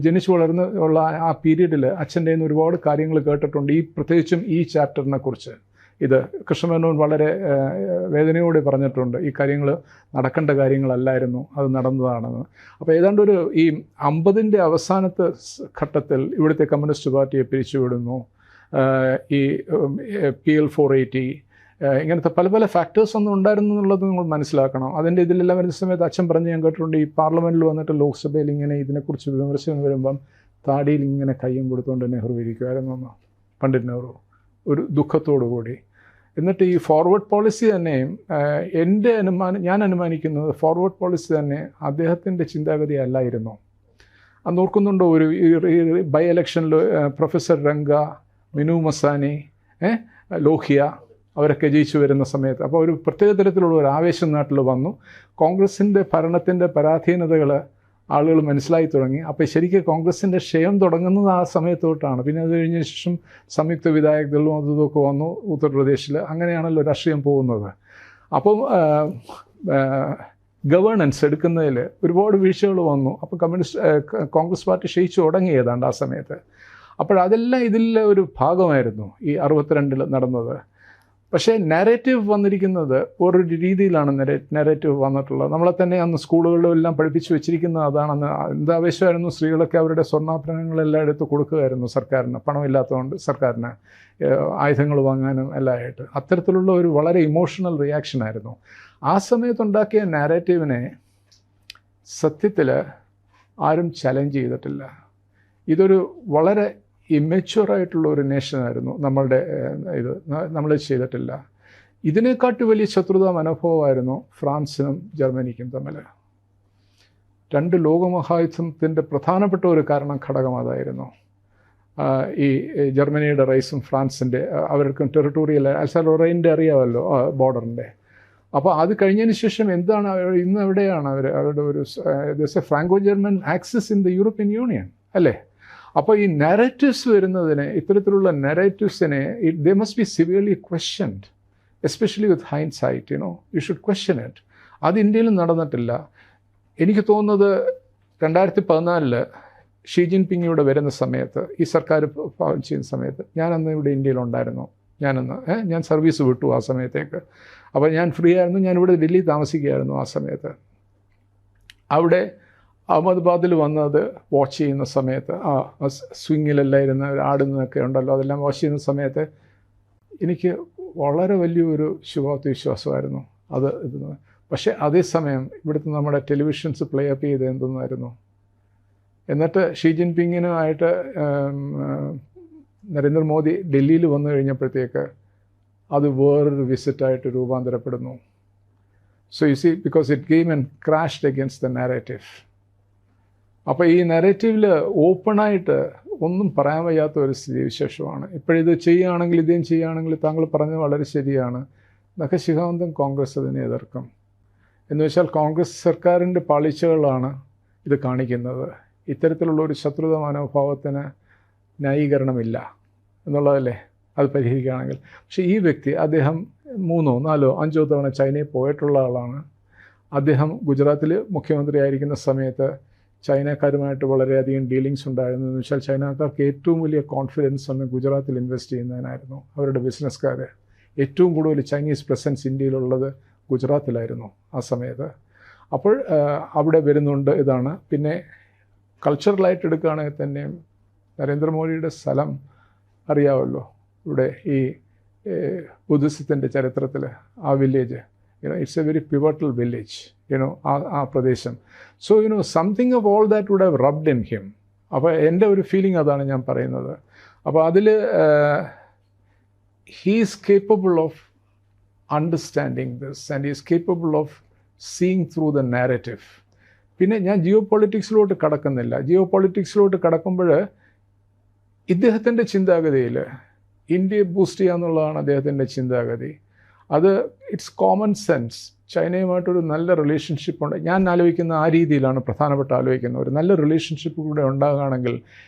ജനിച്ചു വളർന്ന് ഉള്ള ആ പീരീഡിൽ അച്ഛൻ്റെ നിന്ന് ഒരുപാട് കാര്യങ്ങൾ കേട്ടിട്ടുണ്ട്, പ്രത്യേകിച്ചും ഈ ചാപ്റ്ററിനെ കുറിച്ച്. ഇത് കൃഷ്ണമേനോൻ വളരെ വേദനയോടെ പറഞ്ഞിട്ടുണ്ട്, ഈ കാര്യങ്ങൾ നടക്കേണ്ട കാര്യങ്ങളല്ലായിരുന്നു, അത് നടന്നതാണെന്ന്. അപ്പോൾ ഏതാണ്ട് ഈ 50ൻ്റെ അവസാനത്തെ ഘട്ടത്തിൽ ഇവിടുത്തെ കമ്മ്യൂണിസ്റ്റ് പാർട്ടിയെ പിരിച്ചുവിടുന്നു. ഈ PL 480 ഇങ്ങനത്തെ പല പല ഫാക്ടേഴ്സ് ഒന്നും ഉണ്ടായിരുന്നു എന്നുള്ളത് നിങ്ങൾ മനസ്സിലാക്കണം. അതിൻ്റെ ഇതിലെല്ലാം വരുന്ന സമയത്ത് അച്ഛൻ പറഞ്ഞ് ഞാൻ കേട്ടിട്ടുണ്ട്, ഈ പാർലമെൻറ്റിൽ വന്നിട്ട് ലോക്സഭയിൽ ഇങ്ങനെ ഇതിനെക്കുറിച്ച് വിമർശനം വരുമ്പം താടിയിൽ ഇങ്ങനെ കയ്യും കൊടുത്തുകൊണ്ട് നെഹ്റു ഇരിക്കുമായിരുന്നു, പണ്ഡിറ്റ് നെഹ്റു, ഒരു ദുഃഖത്തോടു കൂടി. എന്നിട്ട് ഈ ഫോർവേഡ് പോളിസി തന്നെ ഞാൻ അനുമാനിക്കുന്നത് ഫോർവേഡ് പോളിസി തന്നെ അദ്ദേഹത്തിൻ്റെ ചിന്താഗതി അല്ലായിരുന്നു. അന്ന് ഓർക്കുന്നുണ്ടോ ഒരു ബൈ ഇലക്ഷനിൽ പ്രൊഫസർ രംഗ, മിനു മസാനി, ലോഹിയ അവരൊക്കെ ജയിച്ചു വരുന്ന സമയത്ത്. അപ്പോൾ ഒരു പ്രത്യേക തരത്തിലുള്ള ഒരു ആവേശം നാട്ടിൽ വന്നു. കോൺഗ്രസിൻ്റെ ഭരണത്തിൻ്റെ പരാധീനതകൾ ആളുകൾ മനസ്സിലായി തുടങ്ങി. അപ്പോൾ ശരിക്കും കോൺഗ്രസിൻ്റെ ക്ഷയം തുടങ്ങുന്നത് ആ സമയത്തോട്ടാണ്. പിന്നെ അത് കഴിഞ്ഞ ശേഷം സംയുക്ത വിധായക് ദളും അതും ഇതൊക്കെ വന്നു ഉത്തർപ്രദേശിൽ. അങ്ങനെയാണല്ലോ രാഷ്ട്രീയം പോകുന്നത്. അപ്പം ഗവേണൻസ് എടുക്കുന്നതിൽ ഒരുപാട് വീഴ്ചകൾ വന്നു. അപ്പോൾ കോൺഗ്രസ് പാർട്ടി ക്ഷയിച്ചു തുടങ്ങി ഏതാണ്ട് ആ സമയത്ത്. അപ്പോഴതെല്ലാം ഇതിലെ ഒരു ഭാഗമായിരുന്നു ഈ 62 നടന്നത്. പക്ഷേ നാരേറ്റീവ് വന്നിരിക്കുന്നത് ഓരോ രീതിയിലാണ് നാരേറ്റീവ് വന്നിട്ടുള്ളത്. നമ്മളെ തന്നെ അന്ന് സ്കൂളുകളിലെല്ലാം പഠിപ്പിച്ച് വെച്ചിരിക്കുന്നത് അതാണെന്ന്. എന്താവശ്യമായിരുന്നു, സ്ത്രീകളൊക്കെ അവരുടെ സ്വർണ്ണാഭരണങ്ങളെല്ലാം എടുത്ത് കൊടുക്കുകയായിരുന്നു സർക്കാരിന്, പണമില്ലാത്തതുകൊണ്ട് സർക്കാരിന് ആയുധങ്ങൾ വാങ്ങാനും എല്ലാം ആയിട്ട്. അത്തരത്തിലുള്ള ഒരു വളരെ ഇമോഷണൽ റിയാക്ഷനായിരുന്നു. ആ സമയത്തുണ്ടാക്കിയ നാരേറ്റീവിനെ സത്യത്തിൽ ആരും ചലഞ്ച് ചെയ്തിട്ടില്ല. ഇതൊരു വളരെ ഇമ്മച്വറായിട്ടുള്ള ഒരു നേഷനായിരുന്നു നമ്മളുടെ ഇത്. നമ്മൾ ചെയ്തിട്ടില്ല. ഇതിനെക്കാട്ടി വലിയ ശത്രുതാ മനോഭാവമായിരുന്നു ഫ്രാൻസിനും ജർമ്മനിക്കും തമ്മിൽ. 2 ലോകമഹായുദ്ധത്തിൻ്റെ പ്രധാനപ്പെട്ട ഒരു ഘടകം അതായിരുന്നു. ഈ ജർമ്മനിയുടെ റൈസും ഫ്രാൻസിൻ്റെ അവർക്ക് ടെറിട്ടോറിയൽ അൽസാറോറൈൻ്റെ അറിയാമല്ലോ ബോർഡറിൻ്റെ. അപ്പോൾ അത് കഴിഞ്ഞതിന് ശേഷം എന്താണ് ഇന്ന് എവിടെയാണ് അവരുടെ ഒരു Franco German axis in the European Union അല്ലേ? അപ്പോൾ ഈ നാരേറ്റീവ്സ് വരുന്നതിന്, ഇത്തരത്തിലുള്ള നാരേറ്റീവ്സിനെ they must be severely questioned, especially with hind you should question it. അത് ഇന്ത്യയിൽ നടന്നിട്ടില്ല. എനിക്ക് തോന്നുന്നത് 2014 ഷീ ജിൻപിങ് ഇവിടെ വരുന്ന സമയത്ത്, ഈ സർക്കാർ ചെയ്യുന്ന സമയത്ത്, ഞാനന്ന് ഇവിടെ ഇന്ത്യയിലുണ്ടായിരുന്നു. ഞാൻ സർവീസ് വിട്ടു ആ സമയത്തേക്ക്. അപ്പോൾ ഞാൻ ഫ്രീ ആയിരുന്നു. ഞാനിവിടെ ഡൽഹി താമസിക്കുകയായിരുന്നു ആ സമയത്ത്. അവിടെ അഹമ്മദാബാദിൽ വന്നത് വാച്ച് ചെയ്യുന്ന സമയത്ത്, സ്വിങ്ങിലെല്ലാം ഇരുന്ന് ആടുന്നതൊക്കെ ഉണ്ടല്ലോ, അതെല്ലാം വാച്ച് ചെയ്യുന്ന സമയത്ത് എനിക്ക് വളരെ വലിയൊരു ശുഭാപ്തിവിശ്വാസമായിരുന്നു അത് ഇത്. പക്ഷേ അതേസമയം ഇവിടുത്തെ നമ്മുടെ ടെലിവിഷൻസ് പ്ലേ അപ്പ് ചെയ്ത് എന്തെന്നായിരുന്നു. എന്നിട്ട് ഷീ ജിൻപിങ്ങിനുമായിട്ട് നരേന്ദ്രമോദി ഡൽഹിയിൽ വന്നു കഴിഞ്ഞപ്പോഴത്തേക്ക് അത് വേറൊരു വിസിറ്റായിട്ട് രൂപാന്തരപ്പെടുന്നു. So you see, because it came and crashed against the narrative. അപ്പോൾ ഈ നാരേറ്റീവിൽ ഓപ്പണായിട്ട് ഒന്നും പറയാൻ വയ്യാത്ത ഒരു സ്ഥിതിവിശേഷമാണ്. ഇപ്പോഴിത് ചെയ്യുകയാണെങ്കിൽ, ഇതേം ചെയ്യുകയാണെങ്കിൽ താങ്കൾ പറഞ്ഞത് വളരെ ശരിയാണ്. നഖശിഖാന്തം കോൺഗ്രസ് അതിനെ എതിർക്കും. എന്ന് വെച്ചാൽ കോൺഗ്രസ് സർക്കാരിൻ്റെ പാളിച്ചകളാണ് ഇത് കാണിക്കുന്നത്. ഇത്തരത്തിലുള്ള ഒരു ശത്രുത മനോഭാവത്തിന് ന്യായീകരണമില്ല എന്നുള്ളതല്ലേ അത് പരിഹരിക്കുകയാണെങ്കിൽ. പക്ഷേ ഈ വ്യക്തി, അദ്ദേഹം 3, 4, 5 തവണ ചൈനയിൽ പോയിട്ടുള്ള ആളാണ്. അദ്ദേഹം ഗുജറാത്തിൽ മുഖ്യമന്ത്രി ആയിരിക്കുന്ന സമയത്ത് ചൈനക്കാരുമായിട്ട് വളരെയധികം ഡീലിങ്സ് ഉണ്ടായിരുന്നു. എന്ന് വെച്ചാൽ ചൈനക്കാർക്ക് ഏറ്റവും വലിയ കോൺഫിഡൻസ് ഒന്ന് ഗുജറാത്തിൽ ഇൻവെസ്റ്റ് ചെയ്യുന്നതിനായിരുന്നു. അവരുടെ ബിസിനസ്സുകാർ ഏറ്റവും കൂടുതൽ ചൈനീസ് പ്രസൻസ് ഇന്ത്യയിലുള്ളത് ഗുജറാത്തിലായിരുന്നു ആ സമയത്ത്. അപ്പോൾ അവിടെ വരുന്നുണ്ട് ഇതാണ്. പിന്നെ കൾച്ചറലായിട്ട് എടുക്കുകയാണെങ്കിൽ തന്നെയും നരേന്ദ്രമോദിയുടെ സ്ഥലം അറിയാമല്ലോ. ഇവിടെ ഈ ബുദ്ധിസത്തിൻ്റെ ചരിത്രത്തിൽ ആ village, it's a very pivotal village, ആ പ്രദേശം. So something of all that would have rubbed in him. അപ്പോൾ എൻ്റെ ഒരു ഫീലിംഗ് അതാണ് ഞാൻ പറയുന്നത്. അപ്പോൾ അതിൽ he is capable of understanding this and is capable of seeing through the narrative. പിന്നെ ഞാൻ ജിയോ പൊളിറ്റിക്സിലോട്ട് കടക്കുന്നില്ല. ജിയോ പൊളിറ്റിക്സിലോട്ട് കടക്കുമ്പോൾ ഇദ്ദേഹത്തിൻ്റെ ചിന്താഗതിയിൽ ഇന്ത്യയെ ബൂസ്റ്റ് ചെയ്യുക എന്നുള്ളതാണ് അദ്ദേഹത്തിൻ്റെ ചിന്താഗതി. അത് ഇറ്റ്സ് കോമൺ സെൻസ്. ചൈനയുമായിട്ടൊരു നല്ല റിലേഷൻഷിപ്പ് ഉണ്ട്. ഞാൻ ആലോചിക്കുന്ന ആ രീതിയിലാണ് പ്രധാനപ്പെട്ട ആലോചിക്കുന്നത്. ഒരു നല്ല റിലേഷൻഷിപ്പ് കൂടെ ഉണ്ടാകുകയാണെങ്കിൽ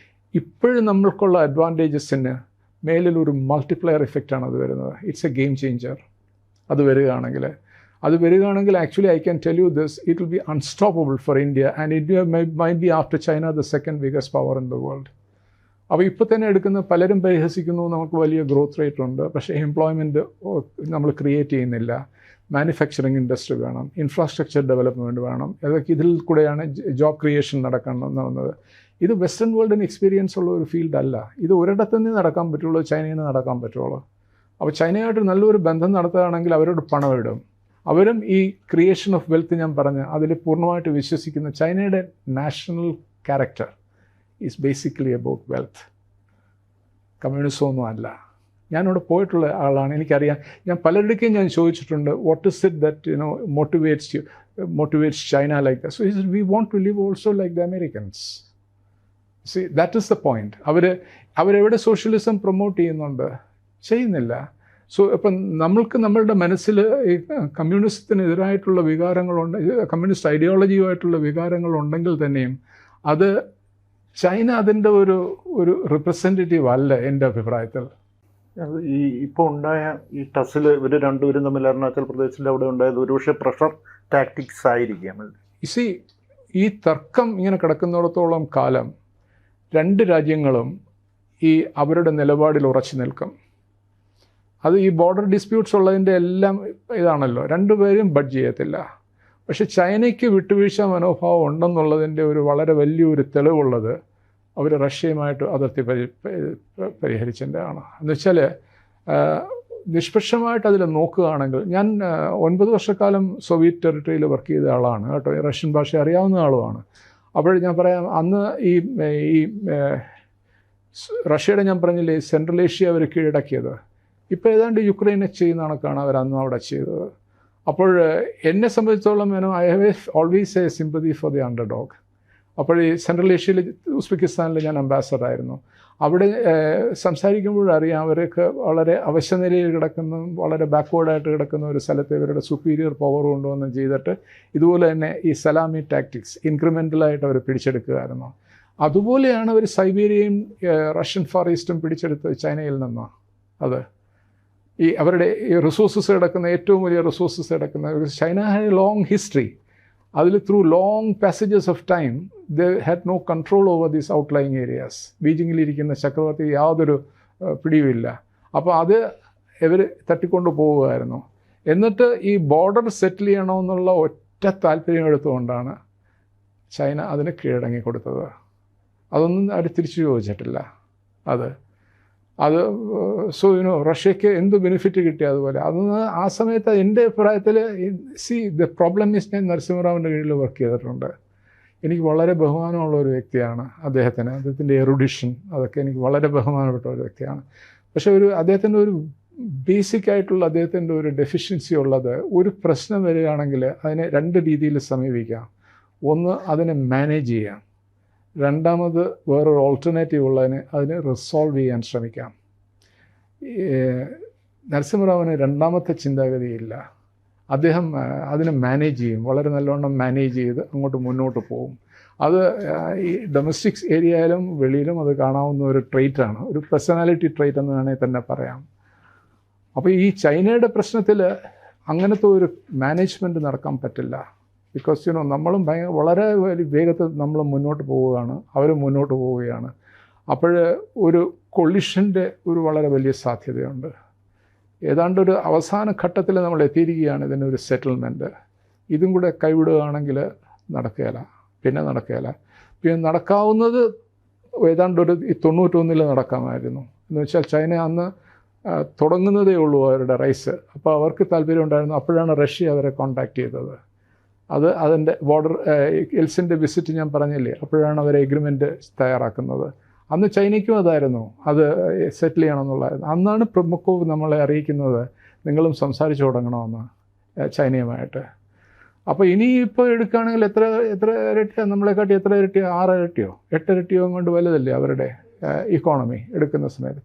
ഇപ്പോഴും നമ്മൾക്കുള്ള അഡ്വാൻറ്റേജസിന് മേലിൽ ഒരു മൾട്ടിപ്ലയർ ഇഫക്റ്റാണ് അത് വരുന്നത്. It's A game changer. അത് വരികയാണെങ്കിൽ actually I can tell you this, it will be unstoppable for India and India might be after China the second biggest power in the world. അപ്പോൾ ഇപ്പോൾ തന്നെ എടുക്കുന്ന പലരും പരിഹസിക്കുന്നു, നമുക്ക് വലിയ ഗ്രോത്ത് റേറ്റ് ഉണ്ട്, പക്ഷേ എംപ്ലോയ്മെൻറ്റ് നമ്മൾ ക്രിയേറ്റ് ചെയ്യുന്നില്ല. മാനുഫാക്ചറിങ് ഇൻഡസ്ട്രി വേണം, ഇൻഫ്രാസ്ട്രക്ചർ ഡെവലപ്മെൻറ്റ് വേണം. അതൊക്കെ ഇതിൽ കൂടെയാണ് ജോബ് ക്രിയേഷൻ നടക്കുന്നത്. ഇത് വെസ്റ്റേൺ വേൾഡിന് എക്സ്പീരിയൻസ് ഉള്ള ഒരു ഫീൽഡ് അല്ല. ഇത് ഒരിടത്തുനിന്ന് നടക്കാൻ പറ്റുള്ളൂ, ചൈനയിൽ നിന്ന് നടക്കാൻ പറ്റുള്ളൂ. അപ്പോൾ ചൈനയായിട്ട് നല്ലൊരു ബന്ധം നടത്തുകയാണെങ്കിൽ അവരോട് പണം ഇടും. അവരും ഈ ക്രിയേഷൻ ഓഫ് വെൽത്ത് ഞാൻ പറഞ്ഞ അതിൽ പൂർണ്ണമായിട്ട് വിശ്വസിക്കുന്ന ചൈനയുടെ national character is basically about wealth. കമ്മ്യൂണിസമൊന്നും അല്ല. ഞാനിവിടെ പോയിട്ടുള്ള ആളാണ്, എനിക്കറിയാം. ഞാൻ പലരുടെയും ഞാൻ ചോദിച്ചിട്ടുണ്ട്, what is it that motivates China like that? So we want to live also like the Americans. See that is the point. അവരെവിടെ സോഷ്യലിസം പ്രൊമോട്ട് ചെയ്യുന്നില്ല. സോ ഇപ്പം നമ്മളുടെ മനസ്സിൽ ഈ കമ്മ്യൂണിസത്തിനെതിരായിട്ടുള്ള വികാരങ്ങളുണ്ട്, കമ്മ്യൂണിസ്റ്റ് ഐഡിയോളജിയുമായിട്ടുള്ള വികാരങ്ങളുണ്ടെങ്കിൽ തന്നെയും അത് ചൈന അതിൻ്റെ ഒരു റിപ്രസെൻറ്റേറ്റീവ് അല്ല എൻ്റെ അഭിപ്രായത്തിൽ. ഈ ഇപ്പോൾ ഉണ്ടായ ഈ ടസിൽ ഇവർ രണ്ടുപേരും തമ്മിൽ അരുണാചൽ പ്രദേശിൽ അവിടെ ഉണ്ടായത് ഒരുപക്ഷെ പ്രഷർ ടാക്ടിക്സ് ആയിരിക്കാം. ഈ തർക്കം ഇങ്ങനെ കിടക്കുന്നിടത്തോളം കാലം രണ്ട് രാജ്യങ്ങളും ഈ അവരുടെ നിലപാടിൽ ഉറച്ചു നിൽക്കും. അത് ഈ ബോർഡർ ഡിസ്പ്യൂട്ട്സ് ഉള്ളതിൻ്റെ എല്ലാം ഇതാണല്ലോ, രണ്ടുപേരും ബഡ്ജ് ചെയ്യത്തില്ല. പക്ഷെ ചൈനയ്ക്ക് വിട്ടുവീഴ്ച മനോഭാവം ഉണ്ടെന്നുള്ളതിൻ്റെ ഒരു വളരെ വലിയൊരു തെളിവുള്ളത് അവർ റഷ്യയുമായിട്ട് അതിർത്തി പരിഹരിച്ചതിൻ്റെയാണ്. എന്നുവെച്ചാൽ നിഷ്പക്ഷമായിട്ട് അതിൽ നോക്കുകയാണെങ്കിൽ, ഞാൻ 9 വർഷക്കാലം സോവിയറ്റ് ടെറിട്ടറിയിൽ വർക്ക് ചെയ്ത ആളാണ് കേട്ടോ, റഷ്യൻ ഭാഷ അറിയാവുന്ന ആളുമാണ്. അപ്പോൾ ഞാൻ പറയാം, അന്ന് ഈ റഷ്യയുടെ ഞാൻ പറഞ്ഞില്ലേ സെൻട്രൽ ഏഷ്യ അവർ കീഴടക്കിയത്, ഇപ്പോൾ ഏതാണ്ട് യുക്രൈനെ ചെയ്യുന്ന കണക്കാണ് അവർ അന്ന് അവിടെ ചെയ്തത്. അപ്പോൾ എന്നെ സംബന്ധിച്ചോളം I have always A sympathy for the under dog. അപ്പോൾ ഈ സെൻട്രൽ ഏഷ്യയിൽ ഉസ്ബെക്കിസ്ഥാനിൽ ഞാൻ അംബാസഡറായിരുന്നു. അവിടെ സംസാരിക്കുമ്പോഴറിയാം അവർക്ക് വളരെ അവശനിലയിൽ കിടക്കുന്ന, വളരെ ബാക്ക്വേർഡായിട്ട് കിടക്കുന്ന ഒരു സ്ഥലത്ത് ഇവരുടെ സുപ്പീരിയർ പവർ കൊണ്ടുവന്ന് ചെയ്തിട്ട് ഇതുപോലെ തന്നെ ഈ സലാമി ടാക്ടിക്സ് ഇൻക്രിമെൻ്റലായിട്ട് അവർ പിടിച്ചെടുക്കുകയായിരുന്നു. അതുപോലെയാണ് അവർ സൈബീരിയയും റഷ്യൻ ഫാർ ഈസ്റ്റും പിടിച്ചെടുത്തത് ചൈനയിൽ നിന്നാണ്. അത് ഈ അവരുടെ ഈ റിസോഴ്സസ് കിടക്കുന്ന, ഏറ്റവും വലിയ റിസോഴ്സസ് കിടക്കുന്ന, China had a long history. അതിൽ through long passages of time they had no control over these outlying areas. ബീജിങ്ങിലിരിക്കുന്ന ചക്രവർത്തി യാതൊരു പിടിയുമില്ല. അപ്പോൾ അത് ഇവർ തട്ടിക്കൊണ്ട് പോവുകയായിരുന്നു. എന്നിട്ട് ഈ ബോർഡർ സെറ്റിൽ ചെയ്യണമെന്നുള്ള ഒറ്റ താല്പര്യം എടുത്തുകൊണ്ടാണ് ചൈന അതിന് കീഴടങ്ങി കൊടുത്തത്. അതൊന്നും അവർ തിരിച്ചു ചോദിച്ചിട്ടില്ല. അത് സോ റഷ്യക്ക് എന്ത് ബെനിഫിറ്റ് കിട്ടി അതുപോലെ അതൊന്ന് ആ സമയത്ത് എൻ്റെ അഭിപ്രായത്തിൽ ദ പ്രോബ്ലം ഈസ്, ഞാൻ നരസിംഹറാവിൻ്റെ കീഴിൽ വർക്ക് ചെയ്തിട്ടുണ്ട്. എനിക്ക് വളരെ ബഹുമാനമുള്ള ഒരു വ്യക്തിയാണ് അദ്ദേഹത്തിൻ്റെ എറുഡിഷൻ, അതൊക്കെ എനിക്ക് വളരെ ബഹുമാനപ്പെട്ട ഒരു വ്യക്തിയാണ്. പക്ഷേ അദ്ദേഹത്തിൻ്റെ ഒരു ബേസിക് ആയിട്ടുള്ള അദ്ദേഹത്തിൻ്റെ ഒരു ഡെഫിഷ്യൻസി ഉള്ളത്, ഒരു പ്രശ്നം വരികയാണെങ്കിൽ അതിനെ രണ്ട് രീതിയിൽ സമീപിക്കാം. ഒന്ന്, അതിനെ മാനേജ് ചെയ്യാം. രണ്ടാമത്, വേറൊരു ഓൾട്ടർനേറ്റീവ് അതിനെ റിസോൾവ് ചെയ്യാൻ ശ്രമിക്കാം. നരസിംഹറാവിന് രണ്ടാമത്തെ ചിന്താഗതിയില്ല. അദ്ദേഹം അതിനെ മാനേജ് ചെയ്യും, വളരെ നല്ലവണ്ണം മാനേജ് ചെയ്ത് അങ്ങോട്ട് മുന്നോട്ട് പോകും. അത് ഈ ഡൊമസ്റ്റിക് ഏരിയയിലും വെളിയിലും അത് കാണാവുന്ന ഒരു ട്രെയ്റ്റാണ്, ഒരു പേഴ്സണാലിറ്റി ട്രെയ്റ്റ് എന്ന് വേണമെങ്കിൽ തന്നെ പറയാം. അപ്പോൾ ഈ ചൈനയുടെ പ്രശ്നത്തിൽ അങ്ങനത്തെ ഒരു മാനേജ്മെൻറ്റ് നടക്കാൻ പറ്റില്ല. ബിക്കോസ് നമ്മളും വളരെ വേഗത്തിൽ നമ്മൾ മുന്നോട്ട് പോവുകയാണ്, അവരും മുന്നോട്ട് പോവുകയാണ്. അപ്പോൾ ഒരു കൊളിഷൻ്റെ ഒരു വളരെ വലിയ സാധ്യതയുണ്ട്. ഏതാണ്ടൊരു അവസാന ഘട്ടത്തിൽ നമ്മൾ എത്തിയിരിക്കുകയാണ് ഇതിനൊരു സെറ്റിൽമെൻറ്റ്. ഇതും കൂടെ കൈവിടുകയാണെങ്കിൽ നടക്കുകയില്ല, പിന്നെ നടക്കാവുന്നത് ഏതാണ്ടൊരു 91 നടക്കാമായിരുന്നു. എന്ന് വെച്ചാൽ ചൈന അന്ന് തുടങ്ങുന്നതേ ഉള്ളൂ അവരുടെ റൈസ്. അപ്പോൾ അവർക്ക് താല്പര്യം ഉണ്ടായിരുന്നു. അപ്പോഴാണ് റഷ്യ അവരെ കോൺടാക്റ്റ് ചെയ്തത്. അതിൻ്റെ ബോർഡർ എൽസിൻ്റെ വിസിറ്റ് ഞാൻ പറഞ്ഞില്ലേ, അപ്പോഴാണ് അവർ എഗ്രിമെൻറ്റ് തയ്യാറാക്കുന്നത്. അന്ന് ചൈനയ്ക്കും അതായിരുന്നു, അത് സെറ്റിൽ ചെയ്യണമെന്നുള്ളതായിരുന്നു. അന്നാണ് പ്രമുഖവ് നമ്മളെ അറിയിക്കുന്നത് നിങ്ങളും സംസാരിച്ചു തുടങ്ങണമെന്ന് ചൈനയുമായിട്ട്. അപ്പോൾ ഇനിയിപ്പോൾ എടുക്കുകയാണെങ്കിൽ എത്ര ഇരട്ടിയാണ് നമ്മളെക്കാട്ടി, എത്ര ഇരട്ടിയോ, 6 ഇരട്ടിയോ 8 ഇരട്ടിയോ കൊണ്ട് വലുതല്ലേ അവരുടെ ഇക്കോണമി എടുക്കുന്ന സമയത്ത്.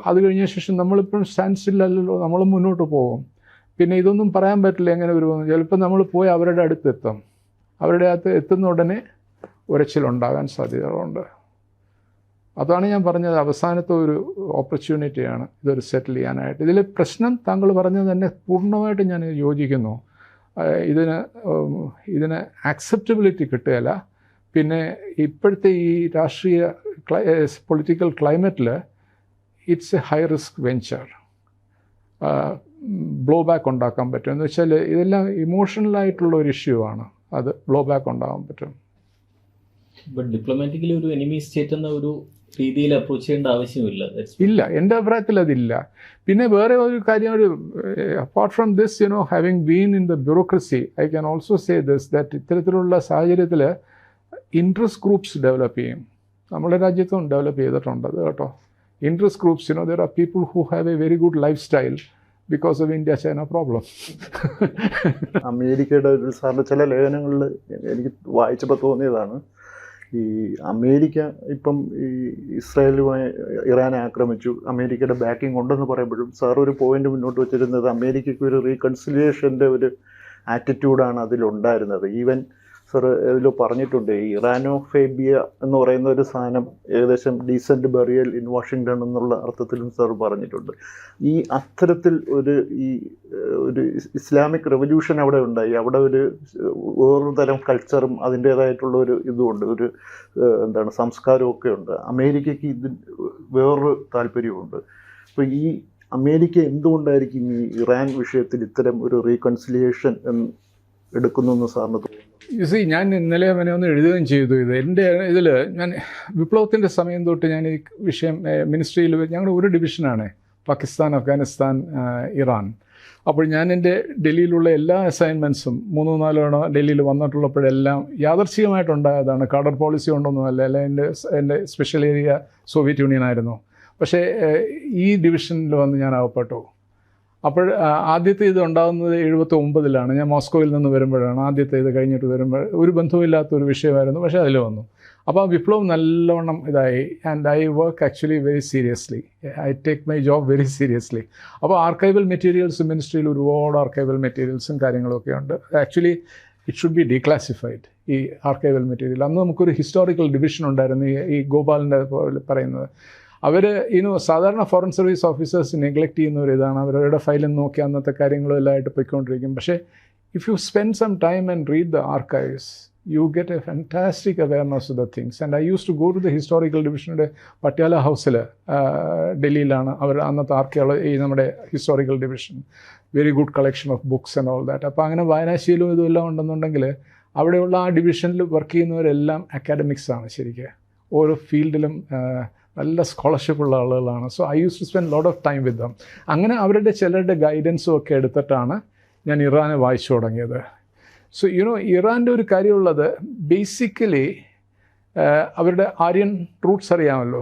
അത് കഴിഞ്ഞ ശേഷം നമ്മളിപ്പോഴും സ്റ്റാൻഡ് സ്റ്റില്ലല്ലോ, നമ്മളും മുന്നോട്ട് പോകും. പിന്നെ ഇതൊന്നും പറയാൻ പറ്റില്ല എങ്ങനെ വരുമെന്ന്. ചിലപ്പോൾ നമ്മൾ പോയി അവരുടെ അടുത്തെത്തും, അവരുടെ അടുത്ത് എത്തുന്ന ഉടനെ ഉരച്ചിലുണ്ടാകാൻ സാധ്യതകളുണ്ട്. അതാണ് ഞാൻ പറഞ്ഞത്, അവസാനത്തെ ഒരു ഓപ്പർച്യൂണിറ്റിയാണ് ഇതൊരു സെറ്റിൽ ചെയ്യാനായിട്ട്. ഇതിലെ പ്രശ്നം താങ്കൾ പറഞ്ഞത് തന്നെ പൂർണ്ണമായിട്ട് ഞാൻ യോജിക്കുന്നു. ഇതിന് ആക്സെപ്റ്റബിലിറ്റി കിട്ടുകയില്ല. പിന്നെ ഇപ്പോഴത്തെ ഈ രാഷ്ട്രീയ പൊളിറ്റിക്കൽ ക്ലൈമറ്റിൽ it's a high risk venture. Blow back ഉണ്ടാക്കാൻ പറ്റും. എന്ന് വെച്ചാൽ ഇതെല്ലാം ഇമോഷണലായിട്ടുള്ള ഒരു ഇഷ്യൂ ആണ്, അത് ബ്ലോ ബാക്ക് ഉണ്ടാകാൻ പറ്റും. ബട്ട് ഡിപ്ലോമാറ്റിക്കലി ഒരു എനിമി സ്റ്റേറ്റ് എന്ന ഒരു രീതിയിൽ അപ്രോച്ച് ചെയ്യേണ്ട ആവശ്യമില്ല. ഇല്ല, എൻ്റെ അഭിപ്രായത്തിൽ അതില്ല. പിന്നെ വേറെ ഒരു കാര്യം, apart from this having been in the bureaucracy, I can also say this that ഇത്തരത്തിലുള്ള സാഹചര്യത്തിൽ ഇൻട്രസ്റ്റ് ഗ്രൂപ്പ്സ് ഡെവലപ്പ് ചെയ്യും. നമ്മുടെ രാജ്യത്തും ഡെവലപ്പ് ചെയ്തിട്ടുണ്ട് അത് കേട്ടോ. Interest groups, there are people who have a very good lifestyle because of India-China problem. അമേരിക്കയുടെ ഒരു സാറിൻ്റെ ചില ലേഖനങ്ങളിൽ എനിക്ക് വായിച്ചപ്പോൾ തോന്നിയതാണ്, ഈ അമേരിക്ക ഇപ്പം ഈ ഇസ്രായേലുമായി ഇറാനെ ആക്രമിച്ചു, അമേരിക്കയുടെ ബാക്കിംഗ് ഉണ്ടെന്ന് പറയുമ്പോഴും സാർ ഒരു പോയിന്റ് മുന്നോട്ട് വച്ചിരുന്നത് അമേരിക്കയ്ക്ക് ഒരു റീകൺസിലിയേഷൻ്റെ ഒരു ആറ്റിറ്റ്യൂഡാണ് അതിലുണ്ടായിരുന്നത്. ഈവൻ സാർ ഇതിൽ പറഞ്ഞിട്ടുണ്ട്, ഈ ഇറാനോഫേബിയ എന്ന് പറയുന്ന ഒരു സാധനം ഏകദേശം ഡീസൻറ്റ് ബറിയൽ ഇൻ വാഷിങ്ടൺ എന്നുള്ള അർത്ഥത്തിലും സാർ പറഞ്ഞിട്ടുണ്ട്. ഈ അത്തരത്തിൽ ഒരു ഇസ്ലാമിക് റെവല്യൂഷൻ അവിടെ ഉണ്ടായി. അവിടെ വേറൊരു തരം കൾച്ചറും അതിൻ്റേതായിട്ടുള്ള ഒരു ഇതുമുണ്ട്, സംസ്കാരമൊക്കെ ഉണ്ട്. അമേരിക്കയ്ക്ക് വേറൊരു താല്പര്യമുണ്ട്. അപ്പോൾ ഈ അമേരിക്ക എന്തുകൊണ്ടായിരിക്കും ഈ ഇറാൻ വിഷയത്തിൽ ഇത്തരം ഒരു റീകൺസിലിയേഷൻ എടുക്കുന്നു സാറിന് തോന്നുന്നു? ഞാൻ ഇന്നലെ അവനെ ഒന്ന് എഴുതുകയും ചെയ്തു. എൻ്റെ ഇതിൽ ഞാൻ വിപ്ലവത്തിൻ്റെ സമയം തൊട്ട് ഞാൻ ഈ വിഷയം മിനിസ്ട്രിയിൽ ഞങ്ങളുടെ ഒരു ഡിവിഷനാണ് പാകിസ്ഥാൻ, അഫ്ഗാനിസ്ഥാൻ, ഇറാൻ. അപ്പോൾ ഞാൻ എൻ്റെ ഡൽഹിയിലുള്ള എല്ലാ അസൈൻമെൻറ്റ്സും 3-4 തവണ ഡൽഹിയിൽ വന്നിട്ടുള്ളപ്പോഴെല്ലാം യാദർച്ഛികമായിട്ടുണ്ടായതാണ്. Cadre policy കൊണ്ടൊന്നുമല്ല. എൻ്റെ സ്പെഷ്യൽ ഏരിയ സോവിയറ്റ് യൂണിയൻ ആയിരുന്നു. പക്ഷേ ഈ ഡിവിഷനിൽ വന്ന് ഞാൻ അകപ്പെട്ടു. അപ്പോൾ ആദ്യത്തെ ഇത് ഉണ്ടാകുന്നത് 79-ലാണ്. ഞാൻ മോസ്കോയിൽ നിന്ന് വരുമ്പോഴാണ് ആദ്യത്തെ ഇത് കഴിഞ്ഞിട്ട് വരുമ്പോൾ. ഒരു ബന്ധവുമില്ലാത്തൊരു വിഷയമായിരുന്നു, പക്ഷേ അതിൽ വന്നു. അപ്പോൾ ആ വിപ്ലവം നല്ലവണ്ണം ഇതായി. And I work actually very seriously. I take my job very seriously. അപ്പോൾ ആർക്കൈവൽ മെറ്റീരിയൽസ് മിനിസ്ട്രിയിൽ ഒരുപാട് ആർക്കൈവൽ മെറ്റീരിയൽസും കാര്യങ്ങളൊക്കെ ഉണ്ട്. ആക്ച്വലി ഇറ്റ് ഷുഡ് ബി ഡീക്ലാസിഫൈഡ്, ഈ ആർക്കൈവൽ മെറ്റീരിയൽ. അന്ന് നമുക്കൊരു ഹിസ്റ്റോറിക്കൽ ഡിവിഷൻ ഉണ്ടായിരുന്നു, ഈ ഗോപാലിൻ്റെ പറയുന്നത്. അവർ സാധാരണ ഫോറിൻ സർവീസ് ഓഫീസേഴ്സ് നെഗ്ലക്റ്റ് ചെയ്യുന്ന ഒരു ഇതാണ്. അവരുടെ ഫയലും നോക്കി അന്നത്തെ കാര്യങ്ങളും എല്ലാം ആയിട്ട് പോയിക്കൊണ്ടിരിക്കും. പക്ഷേ if you spend some time and read the archives, you get a fantastic awareness of the things. And I used to go to the historical division of Patiala House, ഡൽഹിയിലാണ് അവർ അന്നത്തെ ആർക്കിയോളജി, നമ്മുടെ historical division. Very good collection of books and all that. അപ്പോൾ അങ്ങനെ വായനാശീലവും ഇതെല്ലാം ഉണ്ടെന്നുണ്ടെങ്കിൽ അവിടെയുള്ള ആ ഡിവിഷനിൽ വർക്ക് ചെയ്യുന്നവരെല്ലാം അക്കാഡമിക്സാണ് ശരിക്കും. ഓരോ ഫീൽഡിലും നല്ല സ്കോളർഷിപ്പുള്ള ആളുകളാണ്. So I use to spend lot of time with them. അങ്ങനെ അവരുടെ ചിലരുടെ ഗൈഡൻസും ഒക്കെ എടുത്തിട്ടാണ് ഞാൻ ഇറാനെ വായിച്ചു തുടങ്ങിയത്. സോ ഇറാൻ്റെ ഒരു കാര്യമുള്ളത്, ബേസിക്കലി അവരുടെ ആര്യൻ റൂട്ട്സ് അറിയാമല്ലോ.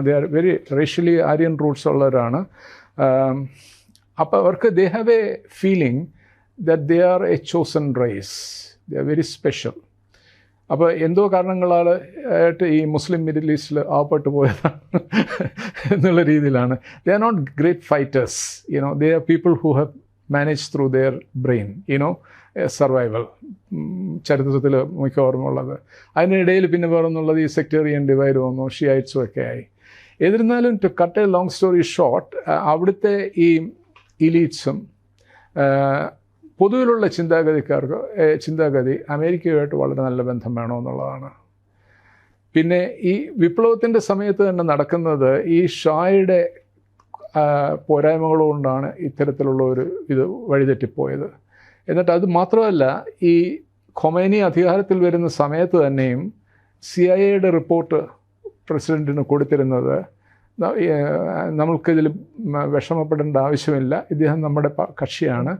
They are very racially Aryan roots ഉള്ളവരാണ്. അപ്പോൾ അവർക്ക് they have a feeling that they are a chosen race, they are very special. അപ്പോൾ എന്തോ കാരണങ്ങളായിട്ട് ഈ മുസ്ലിം മിഡിൽ ഈസ്റ്റിൽ ആവപ്പെട്ടു പോയതാണ് എന്നുള്ള രീതിയിലാണ്. They are not great fighters, they are people who have manage through their brain, survival. ചരിത്രത്തിൽ മിക്ക ഓർമ്മയുള്ളത്. അതിനിടയിൽ പിന്നെ വേറൊന്നുള്ളത് ഈ സെക്ടേറിയൻ ഡിവൈഡ് വന്നു, ഷിയൈറ്റ്സും ഒക്കെ ആയി. എന്നിരുന്നാലും to cut a long story short, അവിടുത്തെ ഈ ഇലീറ്റ്സും പൊതുവിലുള്ള ചിന്താഗതി അമേരിക്കയുമായിട്ട് വളരെ നല്ല ബന്ധം വേണമെന്നുള്ളതാണ്. പിന്നെ ഈ വിപ്ലവത്തിൻ്റെ സമയത്ത് തന്നെ നടക്കുന്നത് ഈ ഷായുടെ പോരായ്മകൾ കൊണ്ടാണ് ഇത്തരത്തിലുള്ള ഒരു ഇത് വഴിതെറ്റിപ്പോയത്. എന്നിട്ട് അത് മാത്രമല്ല, ഈ ഖൊമൈനി അധികാരത്തിൽ വരുന്ന സമയത്ത് തന്നെയും CIA റിപ്പോർട്ട് പ്രസിഡൻറ്റിന് കൊടുത്തിരുന്നത്, നമ്മൾക്കിതിൽ വിഷമപ്പെടേണ്ട ആവശ്യമില്ല, ഇദ്ദേഹം നമ്മുടെ കക്ഷിയാണ്,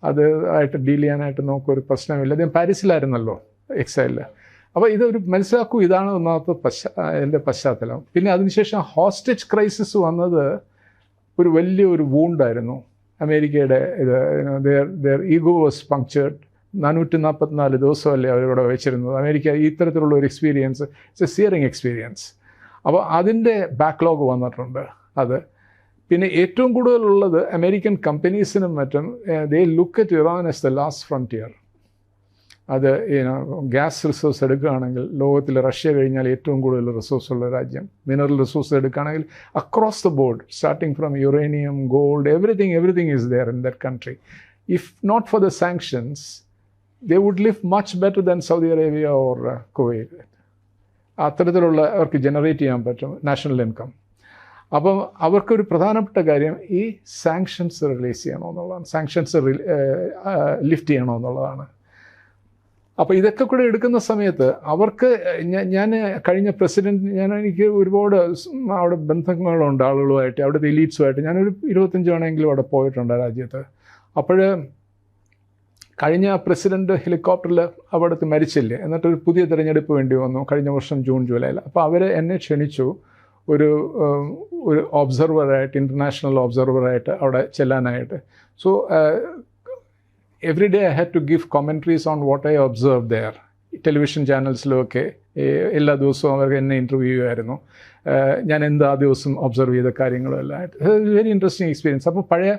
അത് ആയിട്ട് ഡീൽ ചെയ്യാനായിട്ട് നമുക്കൊരു പ്രശ്നമില്ല. അദ്ദേഹം പാരീസിലായിരുന്നല്ലോ എക്സൈലിൽ. അപ്പോൾ ഇതൊരു മനസ്സിലാക്കൂ, ഇതാണ് ഒന്നാമത്തെ എൻ്റെ പശ്ചാത്തലം. പിന്നെ അതിനുശേഷം ഹോസ്റ്റേജ് ക്രൈസിസ് വന്നത് ഒരു വലിയൊരു വൂണ്ടായിരുന്നു അമേരിക്കയുടെ. There ego was പങ്ക്ചേർഡ്. 444 ദിവസമല്ലേ അവരിവിടെ വെച്ചിരുന്നത്. അമേരിക്ക ഇത്തരത്തിലുള്ള ഒരു എക്സ്പീരിയൻസ്, ഇറ്റ്സ് എ സിയറിങ് എക്സ്പീരിയൻസ്. അപ്പോൾ അതിൻ്റെ ബാക്ക്ലോഗ് വന്നിട്ടുണ്ട്. അത് പിന്നെ ഏറ്റവും കൂടുതലുള്ളത് അമേരിക്കൻ കമ്പനീസിനും മറ്റും, they look at Iran as the last frontier. അത് ഗ്യാസ് റിസോഴ്സ് എടുക്കുകയാണെങ്കിൽ ലോകത്തിൽ റഷ്യ കഴിഞ്ഞാൽ ഏറ്റവും കൂടുതൽ റിസോഴ്സ് ഉള്ള രാജ്യം. മിനറൽ റിസോഴ്സ് എടുക്കുകയാണെങ്കിൽ across the board, starting from uranium, gold, everything is there in that country. If not for the sanctions, they would live much better than Saudi Arabia or Kuwait. അത്തരത്തിലുള്ള അവർക്ക് generate ചെയ്യാൻ പറ്റും national income. അപ്പം അവർക്കൊരു പ്രധാനപ്പെട്ട കാര്യം ഈ sanctions release ചെയ്യണമെന്നുള്ളതാണ്, sanctions lift ചെയ്യണമെന്നുള്ളതാണ്. അപ്പോൾ ഇതൊക്കെ കൂടെ എടുക്കുന്ന സമയത്ത് അവർക്ക്, ഞാൻ കഴിഞ്ഞ എനിക്ക് ഒരുപാട് അവിടെ ബന്ധങ്ങളുണ്ട് ആളുകളുമായിട്ട്, അവിടുത്തെ എലീറ്റ്സുമായിട്ട്. ഞാനൊരു 25 തവണയെങ്കിലും അവിടെ പോയിട്ടുണ്ട് രാജ്യത്ത്. അപ്പോൾ കഴിഞ്ഞ പ്രസിഡൻറ്റ് ഹെലികോപ്റ്ററിൽ അവിടുത്തെ മരിച്ചില്ലേ, എന്നിട്ടൊരു പുതിയ തിരഞ്ഞെടുപ്പ് വേണ്ടി വന്നു കഴിഞ്ഞ വർഷം ജൂൺ ജൂലൈയിൽ. അപ്പോൾ അവർ എന്നെ ക്ഷണിച്ചു ഒരു ഒബ്സർവറായിട്ട്, ഇൻ്റർനാഷണൽ ഒബ്സർവറായിട്ട് അവിടെ ചെല്ലാനായിട്ട്. So every day I had to give commentaries on what I observe there. Television ചാനൽസിലുമൊക്കെ എല്ലാ ദിവസവും അവർക്ക് എന്നെ ഇൻ്റർവ്യൂ ചെയ്യുമായിരുന്നു. ഞാൻ എന്താ ദിവസം ഒബ്സർവ് ചെയ്ത കാര്യങ്ങളും എല്ലാം ആയിട്ട് വെരി ഇൻട്രസ്റ്റിംഗ് എക്സ്പീരിയൻസ്. അപ്പോൾ പഴയ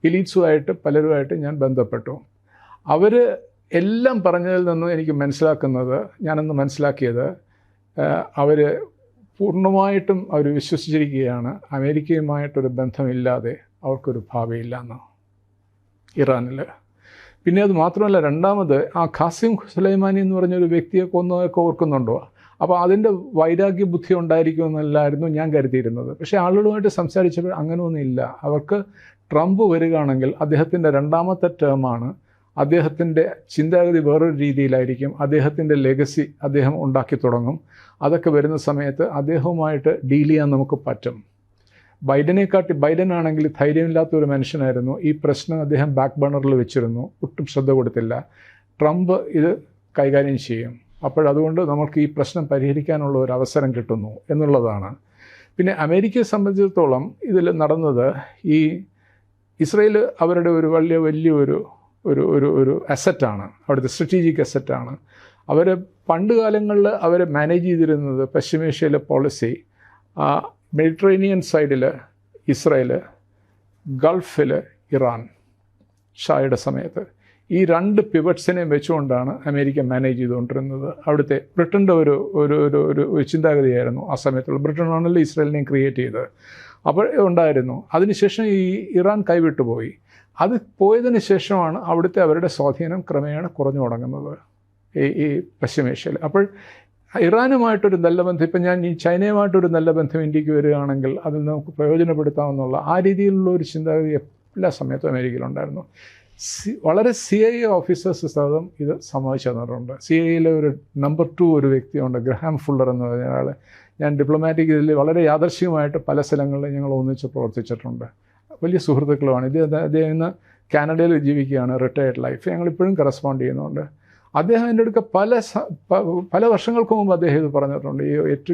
എലീറ്റ്സുമായിട്ട് പലരുമായിട്ട് ഞാൻ ബന്ധപ്പെട്ടു. അവർ എല്ലാം പറഞ്ഞതിൽ നിന്ന് എനിക്ക് ഞാനന്ന് മനസ്സിലാക്കിയത് അവർ പൂർണ്ണമായിട്ടും അവർ വിശ്വസിച്ചിരിക്കുകയാണ് അമേരിക്കയുമായിട്ടൊരു ബന്ധമില്ലാതെ അവർക്കൊരു ഭാവിയില്ല എന്ന് ഇറാനിൽ. പിന്നെ അത് മാത്രമല്ല, രണ്ടാമത് ആ ഖാസിം സുലൈമാനി എന്ന് പറഞ്ഞൊരു വ്യക്തിയെ കൊന്നതൊക്കെ ഓർക്കുന്നുണ്ടോ? അപ്പോൾ അതിൻ്റെ വൈരാഗ്യ ബുദ്ധി ഉണ്ടായിരിക്കുമെന്നല്ലായിരുന്നു ഞാൻ കരുതിയിരുന്നത്. പക്ഷേ ആളുകളുമായിട്ട് സംസാരിച്ചപ്പോൾ അങ്ങനെയൊന്നുമില്ല. അവർക്ക് ട്രംപ് വരികയാണെങ്കിൽ അദ്ദേഹത്തിൻ്റെ രണ്ടാമത്തെ ടേമാണ്, അദ്ദേഹത്തിൻ്റെ ചിന്താഗതി വേറൊരു രീതിയിലായിരിക്കും, അദ്ദേഹത്തിൻ്റെ ലെഗസി അദ്ദേഹം ഉണ്ടാക്കി തുടങ്ങും. അതൊക്കെ വരുന്ന സമയത്ത് അദ്ദേഹവുമായിട്ട് ഡീൽ ചെയ്യാൻ നമുക്ക് പറ്റും. ബൈഡൻ ആണെങ്കിൽ ധൈര്യമില്ലാത്ത ഒരു മനുഷ്യനായിരുന്നു. ഈ പ്രശ്നം അദ്ദേഹം ബാക്ക് ബർണറിൽ വെച്ചിരുന്നു, ഒട്ടും ശ്രദ്ധ കൊടുത്തില്ല. ട്രംപ് ഇത് കൈകാര്യം ചെയ്യും. അപ്പോഴതുകൊണ്ട് നമുക്ക് ഈ പ്രശ്നം പരിഹരിക്കാനുള്ള ഒരു അവസരം കിട്ടുന്നു എന്നുള്ളതാണ്. പിന്നെ അമേരിക്കയെ സംബന്ധിച്ചിടത്തോളം ഇതിൽ നടന്നത്, ഈ ഇസ്രയേൽ അവരുടെ ഒരു വലിയൊരു ഒരു അസറ്റാണ്, അവിടുത്തെ സ്ട്രാറ്റജിക് അസറ്റാണ്. അവർ പണ്ട് കാലങ്ങളിൽ അവർ മാനേജ് ചെയ്തിരുന്നത് പശ്ചിമേഷ്യയിലെ പോളിസി, മെഡിറ്ററേനിയൻ സൈഡിൽ ഇസ്രയേൽ, ഗൾഫിൽ ഇറാൻ ഷായുടെ സമയത്ത് ഈ രണ്ട് പിവറ്റ്സിനെയും വെച്ചുകൊണ്ടാണ് അമേരിക്ക മാനേജ് ചെയ്തുകൊണ്ടിരുന്നത്. അവിടുത്തെ ബ്രിട്ടൻ്റെ ഒരു ചിന്താഗതിയായിരുന്നു ആ സമയത്തുള്ള. ബ്രിട്ടനാണല്ലോ ഇസ്രയേലിനെയും ക്രിയേറ്റ് ചെയ്തത്. അപ്പോൾ ഉണ്ടായിരുന്നു. അതിനുശേഷം ഈ ഇറാൻ കൈവിട്ടു പോയി. അത് പോയതിന് ശേഷമാണ് അവിടുത്തെ അവരുടെ സ്വാധീനം ക്രമേണ കുറഞ്ഞു തുടങ്ങുന്നത് ഈ പശ്ചിമേഷ്യയിൽ. അപ്പോൾ ഇറാനുമായിട്ടൊരു നല്ല ബന്ധം, ഇപ്പം ഞാൻ ഈ ചൈനയുമായിട്ടൊരു നല്ല ബന്ധം ഇന്ത്യക്ക് വരികയാണെങ്കിൽ അതിൽ നമുക്ക് പ്രയോജനപ്പെടുത്താമെന്നുള്ള ആ രീതിയിലുള്ള ഒരു ചിന്താഗതി എല്ലാ സമയത്തും അമേരിക്കയിലുണ്ടായിരുന്നു. വളരെ CIA ഓഫീസേഴ്സ് സഹിതം ഇത് സമ്മതിച്ചു തന്നിട്ടുണ്ട്. CIAയിലെ ഒരു നമ്പർ 2 ഒരു വ്യക്തിയുണ്ട്, ഗ്രഹാം ഫുള്ളർ എന്ന് പറഞ്ഞ ആൾ. ഞാൻ ഡിപ്ലോമാറ്റിക് ഇതിൽ വളരെ യാദർശികമായിട്ട് പല സ്ഥലങ്ങളിലും ഞങ്ങൾ ഒന്നിച്ച് പ്രവർത്തിച്ചിട്ടുണ്ട്. വലിയ സുഹൃത്തുക്കളുമാണ്. അദ്ദേഹം ഇന്ന് കാനഡയിൽ ജീവിക്കുകയാണ്, റിട്ടയർഡ് ലൈഫ്. ഞങ്ങളിപ്പോഴും കറസ്പോണ്ട് ചെയ്യുന്നുണ്ട്. അദ്ദേഹം എൻ്റെ അടുക്ക പല വർഷങ്ങൾക്ക് മുമ്പ് അദ്ദേഹം ഇത് പറഞ്ഞിട്ടുണ്ട്.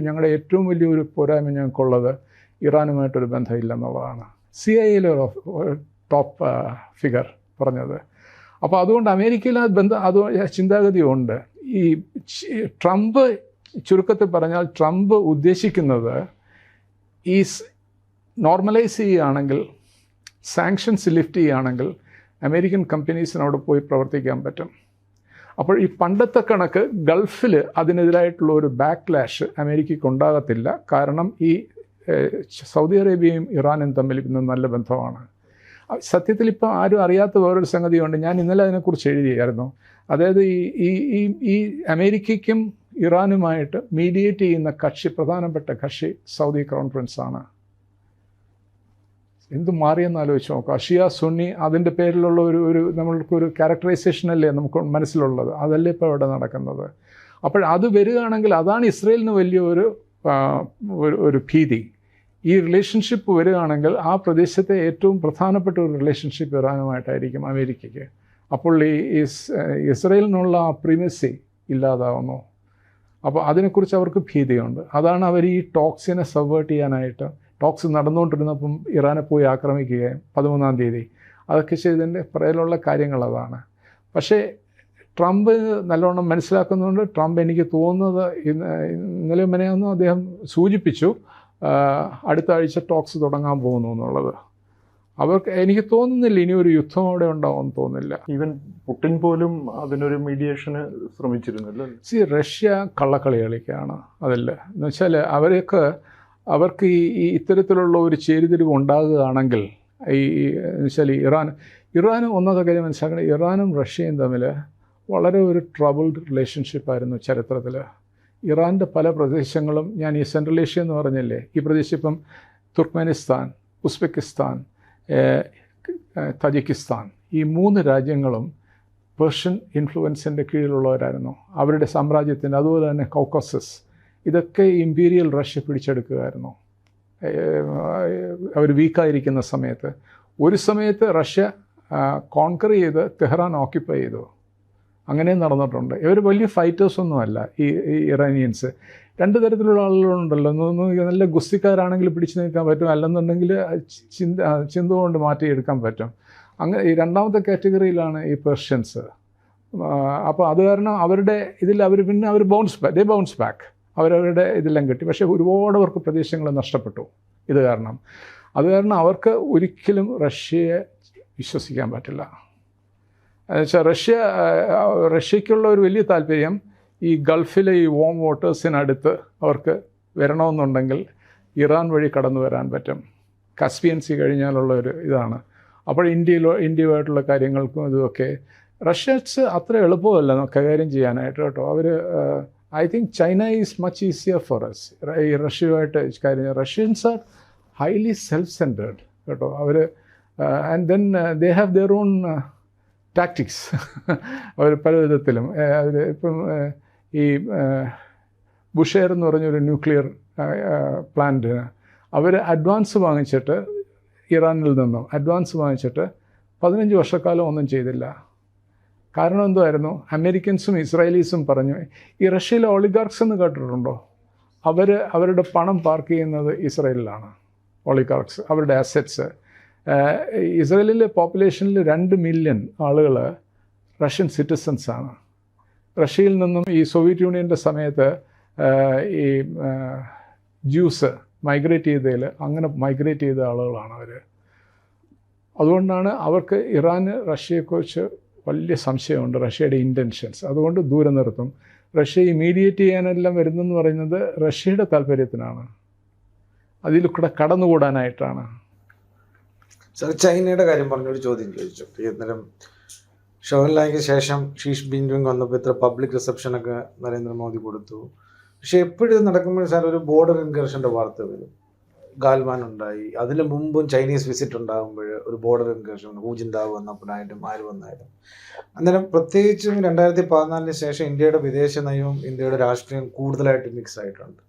ഞങ്ങളുടെ ഏറ്റവും വലിയൊരു പോരായ്മ ഞങ്ങൾക്കുള്ളത് ഇറാനുമായിട്ടൊരു ബന്ധമില്ലെന്നുള്ളതാണ്. CIAയിലെ ടോപ്പ് ഫിഗർ പറഞ്ഞത്. അപ്പോൾ അതുകൊണ്ട് അമേരിക്കയിൽ അത് ചിന്താഗതിയുണ്ട്. ഈ ട്രംപ്, ചുരുക്കത്തിൽ പറഞ്ഞാൽ ട്രംപ് ഉദ്ദേശിക്കുന്നത് ഈ നോർമലൈസ് ചെയ്യുകയാണെങ്കിൽ, സാങ്ഷൻസ് ലിഫ്റ്റ് ചെയ്യുകയാണെങ്കിൽ അമേരിക്കൻ കമ്പനീസിന് അവിടെ പോയി പ്രവർത്തിക്കാൻ പറ്റും. അപ്പോൾ ഈ പണ്ടത്തെ കണക്ക് ഗൾഫിൽ അതിനെതിരായിട്ടുള്ള ഒരു ബാക്ക്ലാഷ് അമേരിക്കയ്ക്ക് ഉണ്ടാകത്തില്ല. കാരണം ഈ സൗദി അറേബ്യയും ഇറാനും തമ്മിൽ ഇന്ന് നല്ല ബന്ധമാണ്. സത്യത്തിൽ ഇപ്പോൾ ആരും അറിയാത്ത വേറൊരു സംഗതിയുണ്ട്. ഞാൻ ഇന്നലെ അതിനെക്കുറിച്ച് എഴുതിയായിരുന്നു. അതായത് ഈ അമേരിക്കയ്ക്കും ഇറാനുമായിട്ട് മീഡിയേറ്റ് ചെയ്യുന്ന പ്രധാനപ്പെട്ട കക്ഷി സൗദി ക്രൗൺ പ്രിൻസാണ്. എന്ത് മാറിയെന്ന് ആലോചിച്ച് നോക്കാം. ഷിയ സുന്നി അതിൻ്റെ പേരിലുള്ള ഒരു നമ്മൾക്കൊരു ക്യാരക്ടറൈസേഷനല്ലേ നമുക്ക് മനസ്സിലുള്ളത്. അതല്ലേ ഇപ്പോൾ അവിടെ നടക്കുന്നത്. അപ്പോൾ അത് വരികയാണെങ്കിൽ അതാണ് ഇസ്രയേലിന് വലിയൊരു ഭീതി. ഈ റിലേഷൻഷിപ്പ് വരികയാണെങ്കിൽ ആ പ്രദേശത്തെ ഏറ്റവും പ്രധാനപ്പെട്ട ഒരു റിലേഷൻഷിപ്പ് ഇറാനുമായിട്ടായിരിക്കും അമേരിക്കയ്ക്ക്. അപ്പോൾ ഈ ഇസ്രയേലിനുള്ള ആ പ്രീമസി ഇല്ലാതാവുന്നു. അപ്പോൾ അതിനെക്കുറിച്ച് അവർക്ക് ഭീതിയുണ്ട്. അതാണ് അവർ ഈ ടോക്സിനെ സബ്വേർട്ട് ചെയ്യാനായിട്ട്, ടോക്സ് നടന്നുകൊണ്ടിരുന്നപ്പം ഇറാനെ പോയി ആക്രമിക്കുകയും 13-ാം തീയതി അതൊക്കെ ചെയ്തതിൻ്റെ പുറകിലുള്ള കാര്യങ്ങൾ അതാണ്. പക്ഷേ ട്രംപ് നല്ലോണം മനസ്സിലാക്കുന്നുണ്ട്. ട്രംപ് എനിക്ക് തോന്നുന്നത് ഇന്നലെ മെനയൊന്നും അദ്ദേഹം സൂചിപ്പിച്ചു അടുത്ത ആഴ്ച ടോക്സ് തുടങ്ങാൻ പോകുന്നു എന്നുള്ളത്. അവർക്ക് എനിക്ക് തോന്നുന്നില്ല ഇനി ഒരു യുദ്ധം അവിടെ ഉണ്ടാവുമെന്ന് തോന്നുന്നില്ല. ഈവൻ പുടിൻ പോലും അതിനൊരു മീഡിയേഷന് ശ്രമിച്ചിരുന്നല്ലോ. റഷ്യ കള്ളക്കളി കളിക്കുകയാണ് അതിൽ. എന്ന് വെച്ചാൽ അവർക്ക് ഈ ഇത്തരത്തിലുള്ള ഒരു ചേരിതിരിവ് ഉണ്ടാകുകയാണെങ്കിൽ എന്നുവെച്ചാൽ ഇറാനും ഒന്നാമത്തെ കാര്യം മനസ്സിലാക്കണം, ഇറാനും റഷ്യയും തമ്മിൽ വളരെ ഒരു ട്രബിൾഡ് റിലേഷൻഷിപ്പായിരുന്നു ചരിത്രത്തിൽ. ഇറാൻ്റെ പല പ്രദേശങ്ങളും, ഞാൻ ഈ സെൻട്രൽ ഏഷ്യ എന്ന് പറഞ്ഞില്ലേ, ഈ പ്രദേശം ഇപ്പം തുർക്ക്മെനിസ്ഥാൻ, ഉസ്ബെക്കിസ്ഥാൻ, തജിക്കിസ്ഥാൻ, ഈ 3 രാജ്യങ്ങളും പേർഷ്യൻ ഇൻഫ്ലുവൻസിൻ്റെ കീഴിലുള്ളവരായിരുന്നു. അവരുടെ സാമ്രാജ്യത്തിൻ്റെ, അതുപോലെ തന്നെ കൗക്കസസ്, ഇതൊക്കെ ഇമ്പീരിയൽ റഷ്യ പിടിച്ചെടുക്കുകയായിരുന്നു അവർ വീക്കായിരിക്കുന്ന സമയത്ത്. ഒരു സമയത്ത് റഷ്യ കോൺകർ ചെയ്ത് തെഹ്റാൻ ഓക്യുപ്പൈ ചെയ്തു. അങ്ങനെ നടന്നിട്ടുണ്ട്. ഇവർ വലിയ ഫൈറ്റേഴ്സൊന്നുമല്ല ഈ ഇറാനിയൻസ്. 2 തരത്തിലുള്ള ആളുകളുണ്ടല്ലോ. നല്ല ഗുസ്തിക്കാരാണെങ്കിൽ പിടിച്ചു നിൽക്കാൻ പറ്റും, അല്ലെന്നുണ്ടെങ്കിൽ ചിന്ത കൊണ്ട് മാറ്റിയെടുക്കാൻ പറ്റും. അങ്ങനെ ഈ രണ്ടാമത്തെ കാറ്റഗറിയിലാണ് ഈ പേർഷ്യൻസ്. അപ്പോൾ അത് കാരണം അവരുടെ ഇതിൽ പിന്നെ അവർ ബൗൺസ് ബാക്ക് അവരവരുടെ ഇതെല്ലാം കിട്ടി. പക്ഷേ ഒരുപാട് അവർക്ക് പ്രദേശങ്ങൾ നഷ്ടപ്പെട്ടു ഇത് കാരണം. അത് കാരണം അവർക്ക് ഒരിക്കലും റഷ്യയെ വിശ്വസിക്കാൻ പറ്റില്ല. എന്നുവെച്ചാൽ റഷ്യയ്ക്കുള്ള ഒരു വലിയ താല്പര്യം ഈ ഗൾഫിലെ ഈ വാം വാട്ടേഴ്സിനടുത്ത് അവർക്ക് വരണമെന്നുണ്ടെങ്കിൽ ഇറാൻ വഴി കടന്നു വരാൻ പറ്റും. കസ്പിയൻ സീ കഴിഞ്ഞാലുള്ള ഒരു ഇതാണ്. അപ്പോൾ ഇന്ത്യയുമായിട്ടുള്ള കാര്യങ്ങൾക്കും ഇതുമൊക്കെ റഷ്യൻസ് അത്ര എളുപ്പമല്ല കൈകാര്യം ചെയ്യാനായിട്ട് കേട്ടോ. അവർ I think China is much easier for us. ഈ റഷ്യയുമായിട്ട് കാര്യം Russians are highly self centred കേട്ടോ. അവർ and then they have their own tactics. അവർ പല വിധത്തിലും ഇപ്പം ഈ ബുഷെയർ എന്ന് പറഞ്ഞൊരു ന്യൂക്ലിയർ പ്ലാന്റിന് അവർ അഡ്വാൻസ് വാങ്ങിച്ചിട്ട് ഇറാനിൽ നിന്നും അഡ്വാൻസ് വാങ്ങിച്ചിട്ട് 15 വർഷക്കാലം ഒന്നും ചെയ്തില്ല. കാരണം എന്തുമായിരുന്നു? അമേരിക്കൻസും ഇസ്രായേലീസും പറഞ്ഞു, ഈ റഷ്യയിലെ ഒളിഗാർക്സ് എന്ന് കേട്ടിട്ടുണ്ടോ? അവരുടെ പണം പാർക്ക് ചെയ്യുന്നത് ഇസ്രായേലിലാണ്. ഒളിഗാർക്സ് അവരുടെ അസറ്റ്സ്. ഇസ്രായേലിലെ പോപ്പുലേഷനിൽ 2 മില്യൺ ആളുകൾ റഷ്യൻ സിറ്റിസൺസാണ്. റഷ്യയിൽ നിന്നും ഈ സോവിയറ്റ് യൂണിയൻ്റെ സമയത്ത് ഈ ജ്യൂസ് മൈഗ്രേറ്റ് ചെയ്ത ആളുകളാണ് അവർ. അതുകൊണ്ടാണ് അവർക്ക് ഇറാന് റഷ്യയെക്കുറിച്ച് വലിയ സംശയമുണ്ട്, റഷ്യയുടെ ഇൻറ്റൻഷൻസ്. അതുകൊണ്ട് ദൂരെ നിർത്തും. റഷ്യയെ മീഡിയേറ്റ് ചെയ്യാനെല്ലാം വരുന്നെന്ന് പറയുന്നത് റഷ്യയുടെ താല്പര്യത്തിനാണ്, അതിൽ കൂടെ കടന്നുകൂടാനായിട്ടാണ്. സാർ, ചൈനയുടെ കാര്യം പറഞ്ഞൊരു ചോദ്യം ചോദിച്ചു. അന്നേരം ഷോൻലായ്ക്ക് ശേഷം ഷീഷ് ജിൻപിങ് വന്നപ്പോൾ ഇത്ര പബ്ലിക് റിസപ്ഷനൊക്കെ നരേന്ദ്രമോദി കൊടുത്തു. പക്ഷെ എപ്പോഴും നടക്കുമ്പോഴും സാർ ഒരു ബോർഡർ ഇൻകർഷൻ്റെ വാർത്ത വരും. ഗാൽവാൻ ഉണ്ടായി, അതിന് മുമ്പും ചൈനീസ് വിസിറ്റ് ഉണ്ടാകുമ്പോൾ ഒരു ബോർഡർ ഇൻകർഷൻ, ഹൂജിൻതാവ് വന്നപ്പോഴായിട്ടും ആര് വന്നാലും. അന്നേരം പ്രത്യേകിച്ചും 2014 ശേഷം ഇന്ത്യയുടെ വിദേശ നയവും ഇന്ത്യയുടെ രാഷ്ട്രീയം കൂടുതലായിട്ട് മിക്സ് ആയിട്ടുണ്ട്.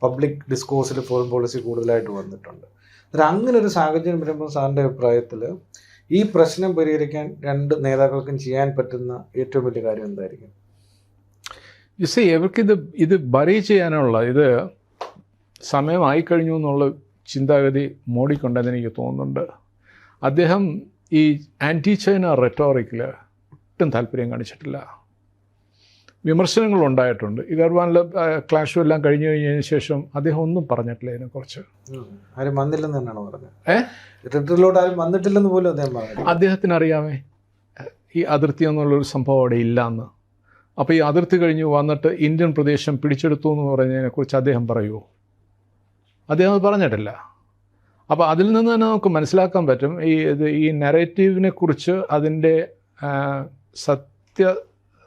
പബ്ലിക് ഡിസ്കോഴ്സിൽ ഫോറിൻ പോളിസി കൂടുതലായിട്ട് വന്നിട്ടുണ്ട്. അന്നേരം അങ്ങനെ ഒരു സാഹചര്യം വരുമ്പോൾ സാറിൻ്റെ അഭിപ്രായത്തിൽ ഈ പ്രശ്നം പരിഹരിക്കാൻ 2 നേതാക്കൾക്കും ചെയ്യാൻ പറ്റുന്ന ഏറ്റവും വലിയ കാര്യം എന്തായിരിക്കും? ഇവർക്ക് ഇത് ബറി ചെയ്യാനുള്ള സമയമായിക്കഴിഞ്ഞു എന്നുള്ള ചിന്താഗതി മോഡിക്കുണ്ടെന്ന് എനിക്ക് തോന്നുന്നുണ്ട്. അദ്ദേഹം ഈ ആൻറ്റി ചൈന റെറ്റോറിക്കിൽ ഒട്ടും താല്പര്യം കാണിച്ചിട്ടില്ല. വിമർശനങ്ങളുണ്ടായിട്ടുണ്ട്. ഈ ഗർവാനിലെ ക്ലാഷും എല്ലാം കഴിഞ്ഞതിന് ശേഷം അദ്ദേഹം ഒന്നും പറഞ്ഞിട്ടില്ല ഇതിനെക്കുറിച്ച്. ആരും വന്നില്ലെന്ന് തന്നെയാണ് പറഞ്ഞത്. ട്വിറ്ററിലോട്ട് ആരും വന്നിട്ടില്ലെന്ന് പോലും അദ്ദേഹം പറഞ്ഞു. അദ്ദേഹത്തിന് അറിയാമേ ഈ അതിർത്തി എന്നുള്ളൊരു സംഭവം അവിടെ ഇല്ലയെന്ന്. അപ്പോൾ ഈ അതിർത്തി കഴിഞ്ഞ് വന്നിട്ട് ഇന്ത്യൻ പ്രദേശം പിടിച്ചെടുത്തു എന്ന് പറഞ്ഞതിനെക്കുറിച്ച് അദ്ദേഹം പറയുമോ? അദ്ദേഹം അത് പറഞ്ഞിട്ടില്ല. അപ്പോൾ അതിൽ നിന്ന് തന്നെ നമുക്ക് മനസ്സിലാക്കാൻ പറ്റും ഈ നറേറ്റീവിനെ കുറിച്ച് അതിൻ്റെ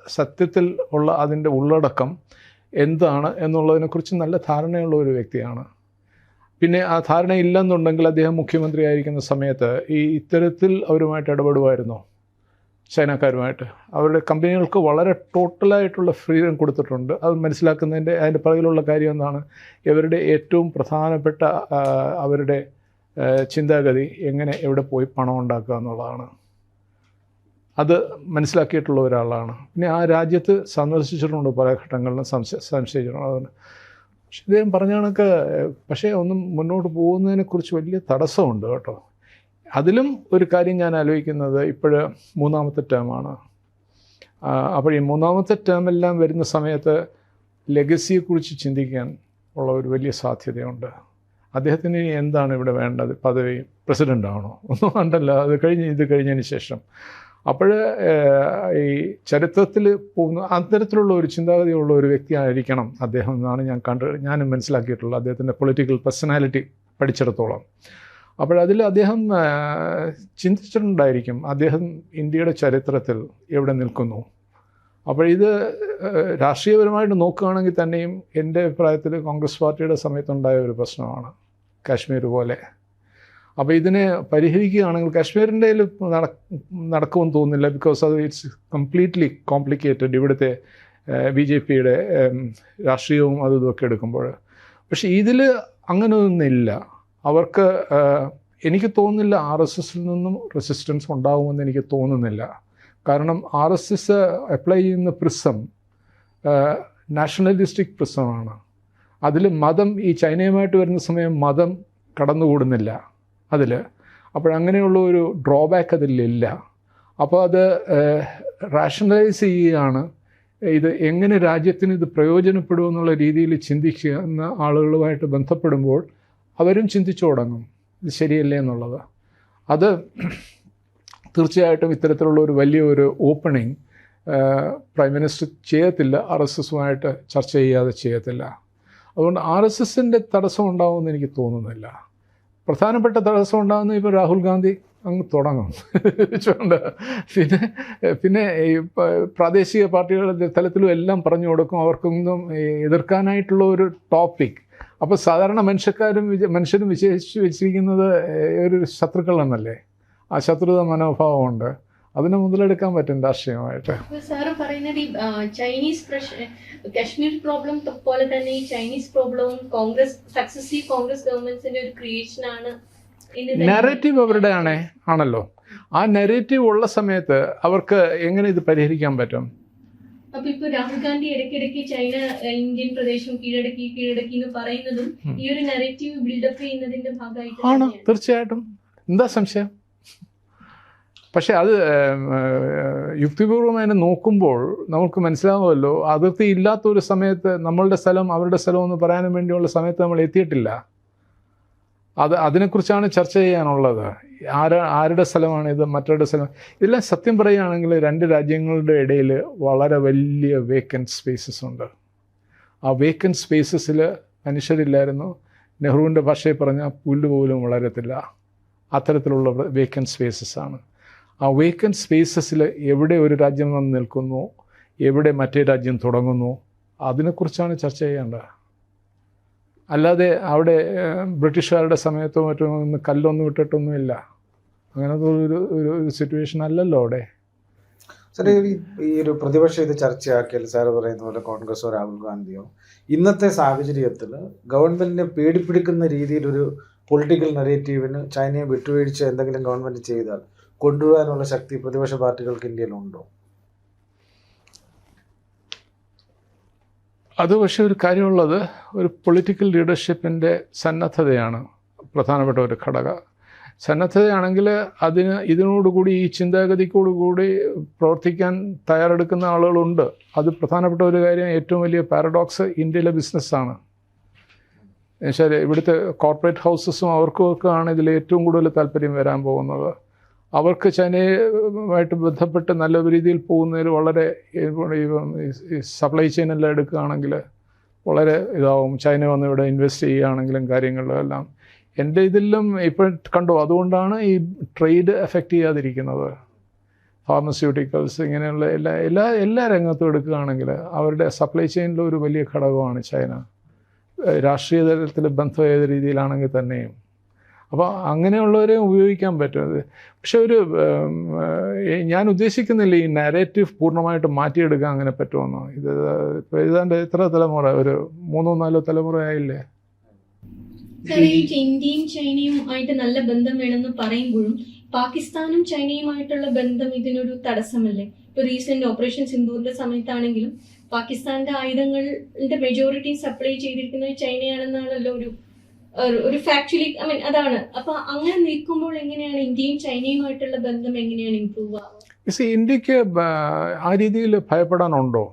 സത്യത്തിൽ ഉള്ള അതിൻ്റെ ഉള്ളടക്കം എന്താണ് എന്നുള്ളതിനെക്കുറിച്ച് നല്ല ധാരണയുള്ള ഒരു വ്യക്തിയാണ്. പിന്നെ ആ ധാരണ ഇല്ലെന്നുണ്ടെങ്കിൽ അദ്ദേഹം മുഖ്യമന്ത്രി ആയിരിക്കുന്ന സമയത്ത് ഇത്തരത്തിൽ അവരുമായിട്ട് ഇടപെടുമായിരുന്നോ? ചൈനക്കാരുമായിട്ട് അവരുടെ കമ്പനികൾക്ക് വളരെ ടോട്ടലായിട്ടുള്ള ഫ്രീഡം കൊടുത്തിട്ടുണ്ട്. അത് അതിൻ്റെ പുറകിലുള്ള കാര്യം എന്താണ്? ഇവരുടെ ഏറ്റവും പ്രധാനപ്പെട്ട അവരുടെ ചിന്താഗതി എവിടെ പോയി പണം ഉണ്ടാക്കുക എന്നുള്ളതാണ്. അത് മനസ്സിലാക്കിയിട്ടുള്ള ഒരാളാണ്. പിന്നെ ആ രാജ്യത്ത് സന്ദർശിച്ചിട്ടുണ്ട്, പല ഘട്ടങ്ങളിലും സംശയിച്ചിട്ടുണ്ട്. അതുകൊണ്ട് പക്ഷെ ഇദ്ദേഹം പറഞ്ഞ കണക്ക് പക്ഷേ ഒന്നും മുന്നോട്ട് പോകുന്നതിനെക്കുറിച്ച് വലിയ തടസ്സമുണ്ട് കേട്ടോ. അതിലും ഒരു കാര്യം ഞാൻ ആലോചിക്കുന്നത്, ഇപ്പോൾ 3ാമത്തെ ടേമാണ്. അപ്പോൾ ഈ 3ാമത്തെ ടേമെല്ലാം വരുന്ന സമയത്ത് ലെഗസിയെക്കുറിച്ച് ചിന്തിക്കാൻ ഉള്ള ഒരു വലിയ സാധ്യതയുണ്ട്. അദ്ദേഹത്തിന് ഇനി എന്താണ് ഇവിടെ വേണ്ടത്? പദവി പ്രസിഡൻ്റാണോ? ഒന്നും വേണ്ടല്ലോ. ഇത് കഴിഞ്ഞതിന് ശേഷം അപ്പോൾ ഈ ചരിത്രത്തിൽ പോകുന്ന അത്തരത്തിലുള്ള ഒരു ചിന്താഗതിയുള്ള ഒരു വ്യക്തിയായിരിക്കണം അദ്ദേഹം എന്നാണ് ഞാനും മനസ്സിലാക്കിയിട്ടുള്ളത്, അദ്ദേഹത്തിൻ്റെ പൊളിറ്റിക്കൽ പേഴ്സണാലിറ്റി പഠിച്ചിടത്തോളം. അപ്പോഴതിൽ അദ്ദേഹം ചിന്തിച്ചിട്ടുണ്ടായിരിക്കും അദ്ദേഹം ഇന്ത്യയുടെ ചരിത്രത്തിൽ എവിടെ നിൽക്കുന്നു. അപ്പോൾ രാഷ്ട്രീയപരമായിട്ട് നോക്കുകയാണെങ്കിൽ തന്നെയും എൻ്റെ അഭിപ്രായത്തിൽ കോൺഗ്രസ് പാർട്ടിയുടെ സമയത്തുണ്ടായ ഒരു പ്രശ്നമാണ് കാശ്മീർ പോലെ. അപ്പോൾ ഇതിനെ പരിഹരിക്കുകയാണെങ്കിൽ കാശ്മീരിൻ്റെ നടക്കുമെന്ന് തോന്നുന്നില്ല. ബിക്കോസ് ഇറ്റ്സ് കംപ്ലീറ്റ്ലി കോംപ്ലിക്കേറ്റഡ് ഇവിടുത്തെ BJPയുടെ രാഷ്ട്രീയവും ഇതൊക്കെ എടുക്കുമ്പോൾ. പക്ഷേ ഇതിൽ അങ്ങനെയൊന്നുമില്ല. അവർക്ക് എനിക്ക് തോന്നുന്നില്ല RSSൽ നിന്നും റെസിസ്റ്റൻസ് ഉണ്ടാകുമെന്ന് എനിക്ക് തോന്നുന്നില്ല. കാരണം RSS അപ്ലൈ ചെയ്യുന്ന പ്രിസം നാഷണലിസ്റ്റിക് പ്രിസമാണ്. അതിൽ മതം ഈ ചൈനയുമായിട്ട് വരുന്ന സമയം മതം കടന്നുകൂടുന്നില്ല അതിൽ. അപ്പോഴങ്ങനെയുള്ള ഒരു ഡ്രോബാക്ക് അതിലില്ല. അപ്പോൾ അത് റാഷണലൈസ് ചെയ്യുകയാണ്. ഇത് എങ്ങനെ രാജ്യത്തിന് ഇത് പ്രയോജനപ്പെടുമെന്നുള്ള രീതിയിൽ ചിന്തിക്കുന്ന ആളുകളുമായിട്ട് ബന്ധപ്പെടുമ്പോൾ അവരും ചിന്തിച്ചു തുടങ്ങും ഇത് ശരിയല്ലേ എന്നുള്ളത്. അത് തീർച്ചയായിട്ടും ഇത്തരത്തിലുള്ള ഒരു വലിയൊരു ഓപ്പണിംഗ് പ്രൈം മിനിസ്റ്റർ ചെയ്യത്തില്ല, RSSുമായിട്ട് ചർച്ച ചെയ്യാതെ ചെയ്യത്തില്ല. അതുകൊണ്ട് RSSൻ്റെ തടസ്സം ഉണ്ടാകുമെന്ന് എനിക്ക് തോന്നുന്നില്ല. പ്രധാനപ്പെട്ട തടസ്സം ഉണ്ടാകുന്ന ഇപ്പോൾ രാഹുൽ ഗാന്ധി അങ്ങ് തുടങ്ങും വെച്ചുകൊണ്ട് പിന്നെ ഈ പ്രാദേശിക പാർട്ടികളുടെ തലത്തിലും എല്ലാം പറഞ്ഞു കൊടുക്കും, അവർക്കൊന്നും എതിർക്കാനായിട്ടുള്ള ഒരു ടോപ്പിക്. അപ്പോൾ സാധാരണ മനുഷ്യരും വിശേഷിച്ച് വെച്ചിരിക്കുന്നത് ഒരു ശത്രുക്കളെന്നല്ലേ, ആ ശത്രുത മനോഭാവമുണ്ട്. അതിനെ മുതലെടുക്കാൻ പറ്റും രാഷ്ട്രീയമായിട്ട്. സാറ് പറയുന്നത് ഈ ചൈനീസ് കശ്മീർ പ്രോബ്ലം പോലെ തന്നെ ഈ ചൈനീസ് പ്രോബ്ലവും സക്സസീവ് കോൺഗ്രസ് ഗവൺമെന്റ്സിന്റെ ഒരു ക്രിയേഷൻ ആണ്. നെറേറ്റീവ് അവരുടെ ആണല്ലോ. ആ നെറേറ്റീവ് ഉള്ള സമയത്ത് അവർക്ക് എങ്ങനെ ഇത് പരിഹരിക്കാൻ പറ്റും? അപ്പൊ ഇപ്പൊ രാഹുൽ ഗാന്ധി ഇടയ്ക്കിടയ്ക്ക് ചൈന ഇന്ത്യൻ പ്രദേശം കീഴടക്കി എന്ന് പറയുന്നതും ഈ ഒരു നെറേറ്റീവ് ബിൽഡപ്പ് ചെയ്യുന്നതിന്റെ ഭാഗമായിട്ട് ആണ്. തീർച്ചയായിട്ടും, എന്താ സംശയം? പക്ഷെ അത് യുക്തിപൂർവ്വം അതിനെ നോക്കുമ്പോൾ നമുക്ക് മനസ്സിലാവുമല്ലോ, അതിർത്തി ഇല്ലാത്തൊരു സമയത്ത് നമ്മളുടെ സ്ഥലം അവരുടെ സ്ഥലം എന്ന് പറയാനും വേണ്ടിയുള്ള സമയത്ത് നമ്മൾ എത്തിയിട്ടില്ല. അതിനെക്കുറിച്ചാണ് ചർച്ച ചെയ്യാനുള്ളത്. ആരുടെ സ്ഥലമാണ് ഇത്, മറ്റവരുടെ സ്ഥലം. ഇതെല്ലാം സത്യം പറയുകയാണെങ്കിൽ രണ്ട് രാജ്യങ്ങളുടെ ഇടയിൽ വളരെ വലിയ വേക്കൻറ്റ് സ്പേസസ് ഉണ്ട്. ആ വേക്കൻറ്റ് സ്പേസസിൽ മനുഷ്യരില്ലായിരുന്നു. നെഹ്റുവിൻ്റെ ഭാഷയിൽ പറഞ്ഞാൽ പുല്ല് പോലും വളരത്തില്ല. അത്തരത്തിലുള്ള വേക്കൻറ്റ് സ്പേസസ് ആണ്. ആ വേക്കൻറ്റ് സ്പേസസിൽ എവിടെ ഒരു രാജ്യം വന്ന് നിൽക്കുന്നു, എവിടെ മറ്റേ രാജ്യം തുടങ്ങുന്നു, അതിനെക്കുറിച്ചാണ് ചർച്ച ചെയ്യേണ്ടത്. അല്ലാതെ അവിടെ ബ്രിട്ടീഷുകാരുടെ സമയത്തോ മറ്റോ ഒന്ന് കല്ലൊന്നും ഇട്ടിട്ടൊന്നുമില്ല. അങ്ങനത്തെ ഒരു സിറ്റുവേഷൻ അല്ലല്ലോ അവിടെ. സാറേ, ഈ ഒരു പ്രതിപക്ഷം ഇത് ചർച്ചയാക്കിയാൽ സാറ് പറയുന്ന പോലെ കോൺഗ്രസോ രാഹുൽ ഗാന്ധിയോ ഇന്നത്തെ സാഹചര്യത്തിൽ ഗവൺമെന്റിനെ പേടിപ്പിടിക്കുന്ന രീതിയിലൊരു പൊളിറ്റിക്കൽ നെറേറ്റീവിന് ചൈനയെ വിട്ടുവീഴ്ച എന്തെങ്കിലും ഗവൺമെന്റ് ചെയ്താൽ കൊണ്ടുവരാനുള്ള ശക്തി പ്രതിപക്ഷ പാർട്ടികൾക്ക് ഇന്ത്യയിലുണ്ടോ? അത് പക്ഷേ ഒരു കാര്യമുള്ളത്, ഒരു പൊളിറ്റിക്കൽ ലീഡർഷിപ്പിൻ്റെ സന്നദ്ധതയാണ് പ്രധാനപ്പെട്ട ഒരു ഘടകം. സന്നദ്ധതയാണെങ്കിൽ ഇതിനോടുകൂടി ഈ ചിന്താഗതിക്കോടുകൂടി പ്രവർത്തിക്കാൻ തയ്യാറെടുക്കുന്ന ആളുകളുണ്ട്. അത് പ്രധാനപ്പെട്ട ഒരു കാര്യം. ഏറ്റവും വലിയ പാരഡോക്സ് ഇന്ത്യയിലെ ബിസിനസ്സാണ്. എന്നുവെച്ചാൽ ഇവിടുത്തെ കോർപ്പറേറ്റ് ഹൗസസും അവർക്കുമൊക്കെയാണ് ഇതിൽ ഏറ്റവും കൂടുതൽ താല്പര്യം വരാൻ പോകുന്നത്. അവർക്ക് ചൈനയുമായിട്ട് ബന്ധപ്പെട്ട് നല്ല രീതിയിൽ പോകുന്നതിൽ വളരെ സപ്ലൈ ചെയിനെല്ലാം എടുക്കുകയാണെങ്കിൽ വളരെ ഇതാവും. ചൈന വന്ന് ഇവിടെ ഇൻവെസ്റ്റ് ചെയ്യുകയാണെങ്കിലും കാര്യങ്ങളിലെല്ലാം എൻ്റെ ഇതിലും ഇപ്പോൾ കണ്ടു. അതുകൊണ്ടാണ് ഈ ട്രേഡ് എഫക്റ്റ് ചെയ്യാതിരിക്കുന്നത്. ഫാർമസ്യൂട്ടിക്കൽസ് ഇങ്ങനെയുള്ള എല്ലാ രംഗത്തും എടുക്കുകയാണെങ്കിൽ അവരുടെ സപ്ലൈ ചെയിനിൽ ഒരു വലിയ ഘടകമാണ് ചൈന. രാഷ്ട്രീയ തലത്തിൽ ബന്ധം ഏത് രീതിയിലാണെങ്കിൽ തന്നെയും. അപ്പോൾ അങ്ങനെയുള്ളവരെ ഉപയോഗിക്കാൻ പറ്റും. പക്ഷെ ഞാൻ ഉദ്ദേശിക്കുന്നില്ല ഈ നാരേറ്റീവ് പൂർണ്ണമായിട്ട് മാറ്റിയെടുക്കാൻ അങ്ങനെ പറ്റുമെന്നോ. ഇപ്പോൾ ഏതാണ്ട് എത്ര തലമുറ, ഒരു 3-4 തലമുറയായില്ലേ? ഇന്ത്യയും ചൈനയും ആയിട്ട് നല്ല ബന്ധം വേണമെന്ന് പറയുമ്പോഴും പാകിസ്ഥാനും ചൈനയുമായിട്ടുള്ള ബന്ധം ഇതിനൊരു തടസ്സമല്ലേ? ഇപ്പൊ റീസെന്റ് ഓപ്പറേഷൻ സിന്ദൂറിന്റെ സമയത്താണെങ്കിലും പാകിസ്ഥാന്റെ ആയുധങ്ങളുടെ മെജോറിറ്റി സപ്ലൈ ചെയ്തിരിക്കുന്നത് ചൈനയാണെന്നാണല്ലോ ഒരു ഫാക്ച്വലി അതാണ്. അപ്പൊ അങ്ങനെ നിൽക്കുമ്പോൾ എങ്ങനെയാണ് ഇന്ത്യയും ചൈനയുമായിട്ടുള്ള ബന്ധം എങ്ങനെയാണ് ഇംപ്രൂവ് ആവുക? ഇന്ത്യക്ക് ആ രീതിയിൽ ഭയപ്പെടാനുണ്ടോ?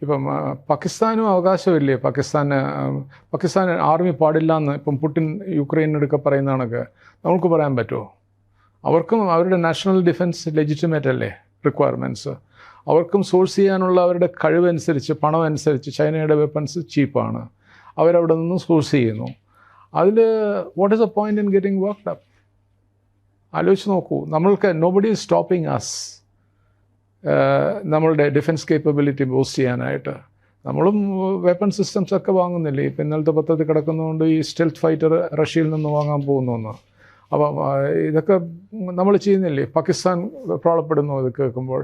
ഇപ്പം പാകിസ്ഥാനും അവകാശമില്ലേ? പാകിസ്ഥാൻ ആർമി പാടില്ല എന്ന് ഇപ്പം പുടിൻ യുക്രൈനൊക്കെ പറയുന്ന കണക്ക് നമുക്ക് പറയാൻ പറ്റുമോ? അവർക്കും അവരുടെ നാഷണൽ ഡിഫൻസ് ലെജിറ്റിമേറ്റ് അല്ലേ റിക്വയർമെൻറ്റ്സ്. അവർക്കും സോഴ്സ് ചെയ്യാനുള്ള അവരുടെ കഴിവനുസരിച്ച്, പണം അനുസരിച്ച് ചൈനയുടെ വെപ്പൺസ് ചീപ്പാണ്. അവരവിടെ നിന്നും സോഴ്സ് ചെയ്യുന്നു. അതിൽ what is A point in getting worked up? ആലോചിച്ച് നോക്കൂ. നമ്മൾക്ക് നോബഡി ഈസ് സ്റ്റോപ്പിംഗ് അസ് നമ്മളുടെ ഡിഫൻസ് കേപ്പബിലിറ്റി ബൂസ്റ്റ് ചെയ്യാനായിട്ട്. നമ്മളും വെപ്പൺ സിസ്റ്റംസ് ഒക്കെ വാങ്ങുന്നില്ലേ? ഇപ്പം ഇന്നലത്തെ പത്രത്തിൽ കിടക്കുന്നതുകൊണ്ട് ഈ സ്റ്റെൽത്ത് ഫൈറ്റർ റഷ്യയിൽ നിന്ന് വാങ്ങാൻ പോകുന്നു. അപ്പം ഇതൊക്കെ നമ്മൾ ചെയ്യുന്നില്ലേ? പാകിസ്ഥാൻ വെപ്രാളപ്പെടുന്നു ഇത് കേൾക്കുമ്പോൾ.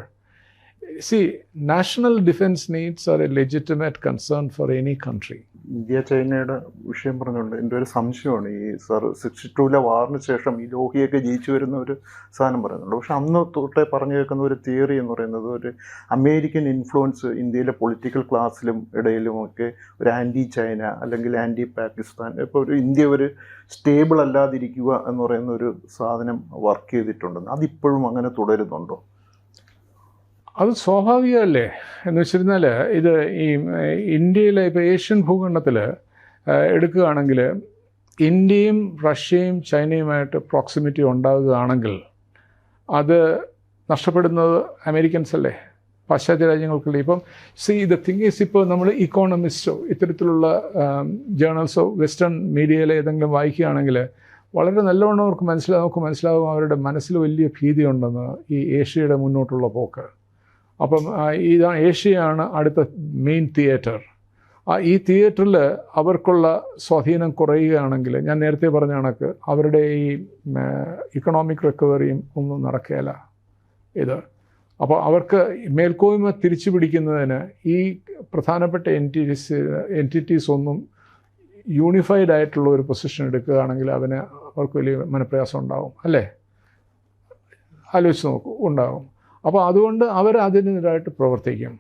National defence needs R A legitimate concern for any country. India ചൈനയുടെ വിഷയം പറഞ്ഞുകൊണ്ട് എൻ്റെ ഒരു സംശയമാണ്. ഈ 62 വാറിന് ശേഷം ഈ ലോഹിയൊക്കെ ജയിച്ചു വരുന്ന ഒരു സാധനം പറയുന്നുണ്ട്. പക്ഷെ അന്ന് തൊട്ടേ പറഞ്ഞു കേൾക്കുന്ന ഒരു തിയറി എന്ന് പറയുന്നത് ഒരു അമേരിക്കൻ ഇൻഫ്ലുവൻസ് ഇന്ത്യയിലെ പൊളിറ്റിക്കൽ ക്ലാസ്സിലും ഇടയിലുമൊക്കെ ഒരു ആൻറ്റി ചൈന അല്ലെങ്കിൽ ആൻറ്റി പാകിസ്ഥാൻ, ഇപ്പോൾ ഒരു ഇന്ത്യ ഒരു സ്റ്റേബിൾ അല്ലാതിരിക്കുക എന്ന് പറയുന്ന ഒരു സാധനം വർക്ക് ചെയ്തിട്ടുണ്ടെന്ന്. അതിപ്പോഴും അങ്ങനെ തുടരുന്നുണ്ടോ? അത് സ്വാഭാവികമല്ലേ എന്ന് വെച്ചിരുന്നാൽ ഇത് ഈ ഇന്ത്യയിലെ ഇപ്പോൾ ഏഷ്യൻ ഭൂഖണ്ഡത്തിൽ എടുക്കുകയാണെങ്കിൽ ഇന്ത്യയും റഷ്യയും ചൈനയുമായിട്ട് പ്രോക്സിമിറ്റി ഉണ്ടാകുകയാണെങ്കിൽ അത് നഷ്ടപ്പെടുന്നത് അമേരിക്കൻസ് അല്ലേ, പാശ്ചാത്യ രാജ്യങ്ങൾക്കല്ലേ. ഇപ്പം ദ തിങ് ഈസ്, ഇപ്പോൾ നമ്മൾ ഇക്കോണമിസ്റ്റോ ഇത്തരത്തിലുള്ള ജേർണൽസോ വെസ്റ്റേൺ മീഡിയയിലെ ഏതെങ്കിലും വായിക്കുകയാണെങ്കിൽ വളരെ നല്ലവണ്ണം നമുക്ക് മനസ്സിലാകും അവരുടെ മനസ്സിൽ വലിയ ഭീതിയുണ്ടെന്ന് ഈ ഏഷ്യയുടെ മുന്നോട്ടുള്ള പോക്ക്. അപ്പം ഇതാണ് ഏഷ്യയാണ് അടുത്ത മെയിൻ തിയേറ്റർ. ഈ തിയേറ്ററിൽ അവർക്കുള്ള സ്വാധീനം കുറയുകയാണെങ്കിൽ ഞാൻ നേരത്തെ പറഞ്ഞ കണക്ക് അവരുടെ ഈ ഇക്കണോമിക് റിക്കവറിയും ഒന്നും നടക്കുകയില്ല ഇത്. അപ്പോൾ അവർക്ക് മേൽക്കോയ്മ തിരിച്ചു പിടിക്കുന്നതിന് ഈ പ്രധാനപ്പെട്ട എൻറ്റിറ്റീസ് ഒന്നും യൂണിഫൈഡ് ആയിട്ടുള്ള ഒരു പൊസിഷൻ എടുക്കുകയാണെങ്കിൽ അവർക്ക് വലിയ മനപ്രയാസം ഉണ്ടാവും, അല്ലേ? ആലോചിച്ച് നോക്കൂ, ഉണ്ടാകും. അപ്പോൾ അതുകൊണ്ട് അവർ അതിനെതിരായിട്ട് പ്രവർത്തിക്കും,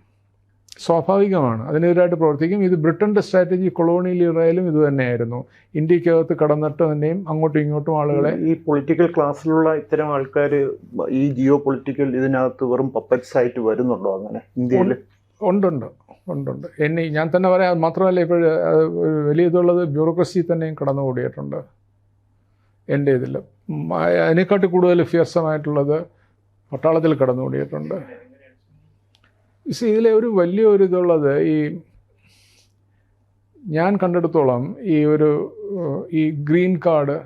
സ്വാഭാവികമാണ്, അതിനെതിരായിട്ട് പ്രവർത്തിക്കും. ഇത് ബ്രിട്ടൻ്റെ സ്ട്രാറ്റജി കൊളോണിയൽ ഇറയിലും ഇത് തന്നെയായിരുന്നു. ഇന്ത്യക്കകത്ത് കടന്നിട്ട് തന്നെയും അങ്ങോട്ടും ഇങ്ങോട്ടും ആളുകളെ ഈ പൊളിറ്റിക്കൽ ക്ലാസ്സിലുള്ള ഇത്തരം ആൾക്കാർ ഈ ജിയോ പൊളിറ്റിക്കൽ ഇതിനകത്ത് വെറും പപ്പറ്റ്സ് ആയിട്ട് വരുന്നുണ്ടോ അങ്ങനെ ഇന്ത്യയിൽ? ഉണ്ട്. ഞാൻ തന്നെ പറയാം. മാത്രമല്ല ഇപ്പോൾ വലിയ ഇതുള്ളത് ബ്യൂറോക്രസി തന്നെയും കടന്നുകൂടിയിട്ടുണ്ട് എൻ്റെ ഇതിൽ. അതിനെക്കാട്ടി കൂടുതൽ ഫിയർസമായിട്ടുള്ളത് പട്ടാളത്തിൽ കടന്നുകൂടിയിട്ടുണ്ട്. ഇതിലെ ഒരു വലിയൊരു ഇതുള്ളത്, ഈ ഞാൻ കണ്ടെടുത്തോളം ഈ ഗ്രീൻ കാർഡ്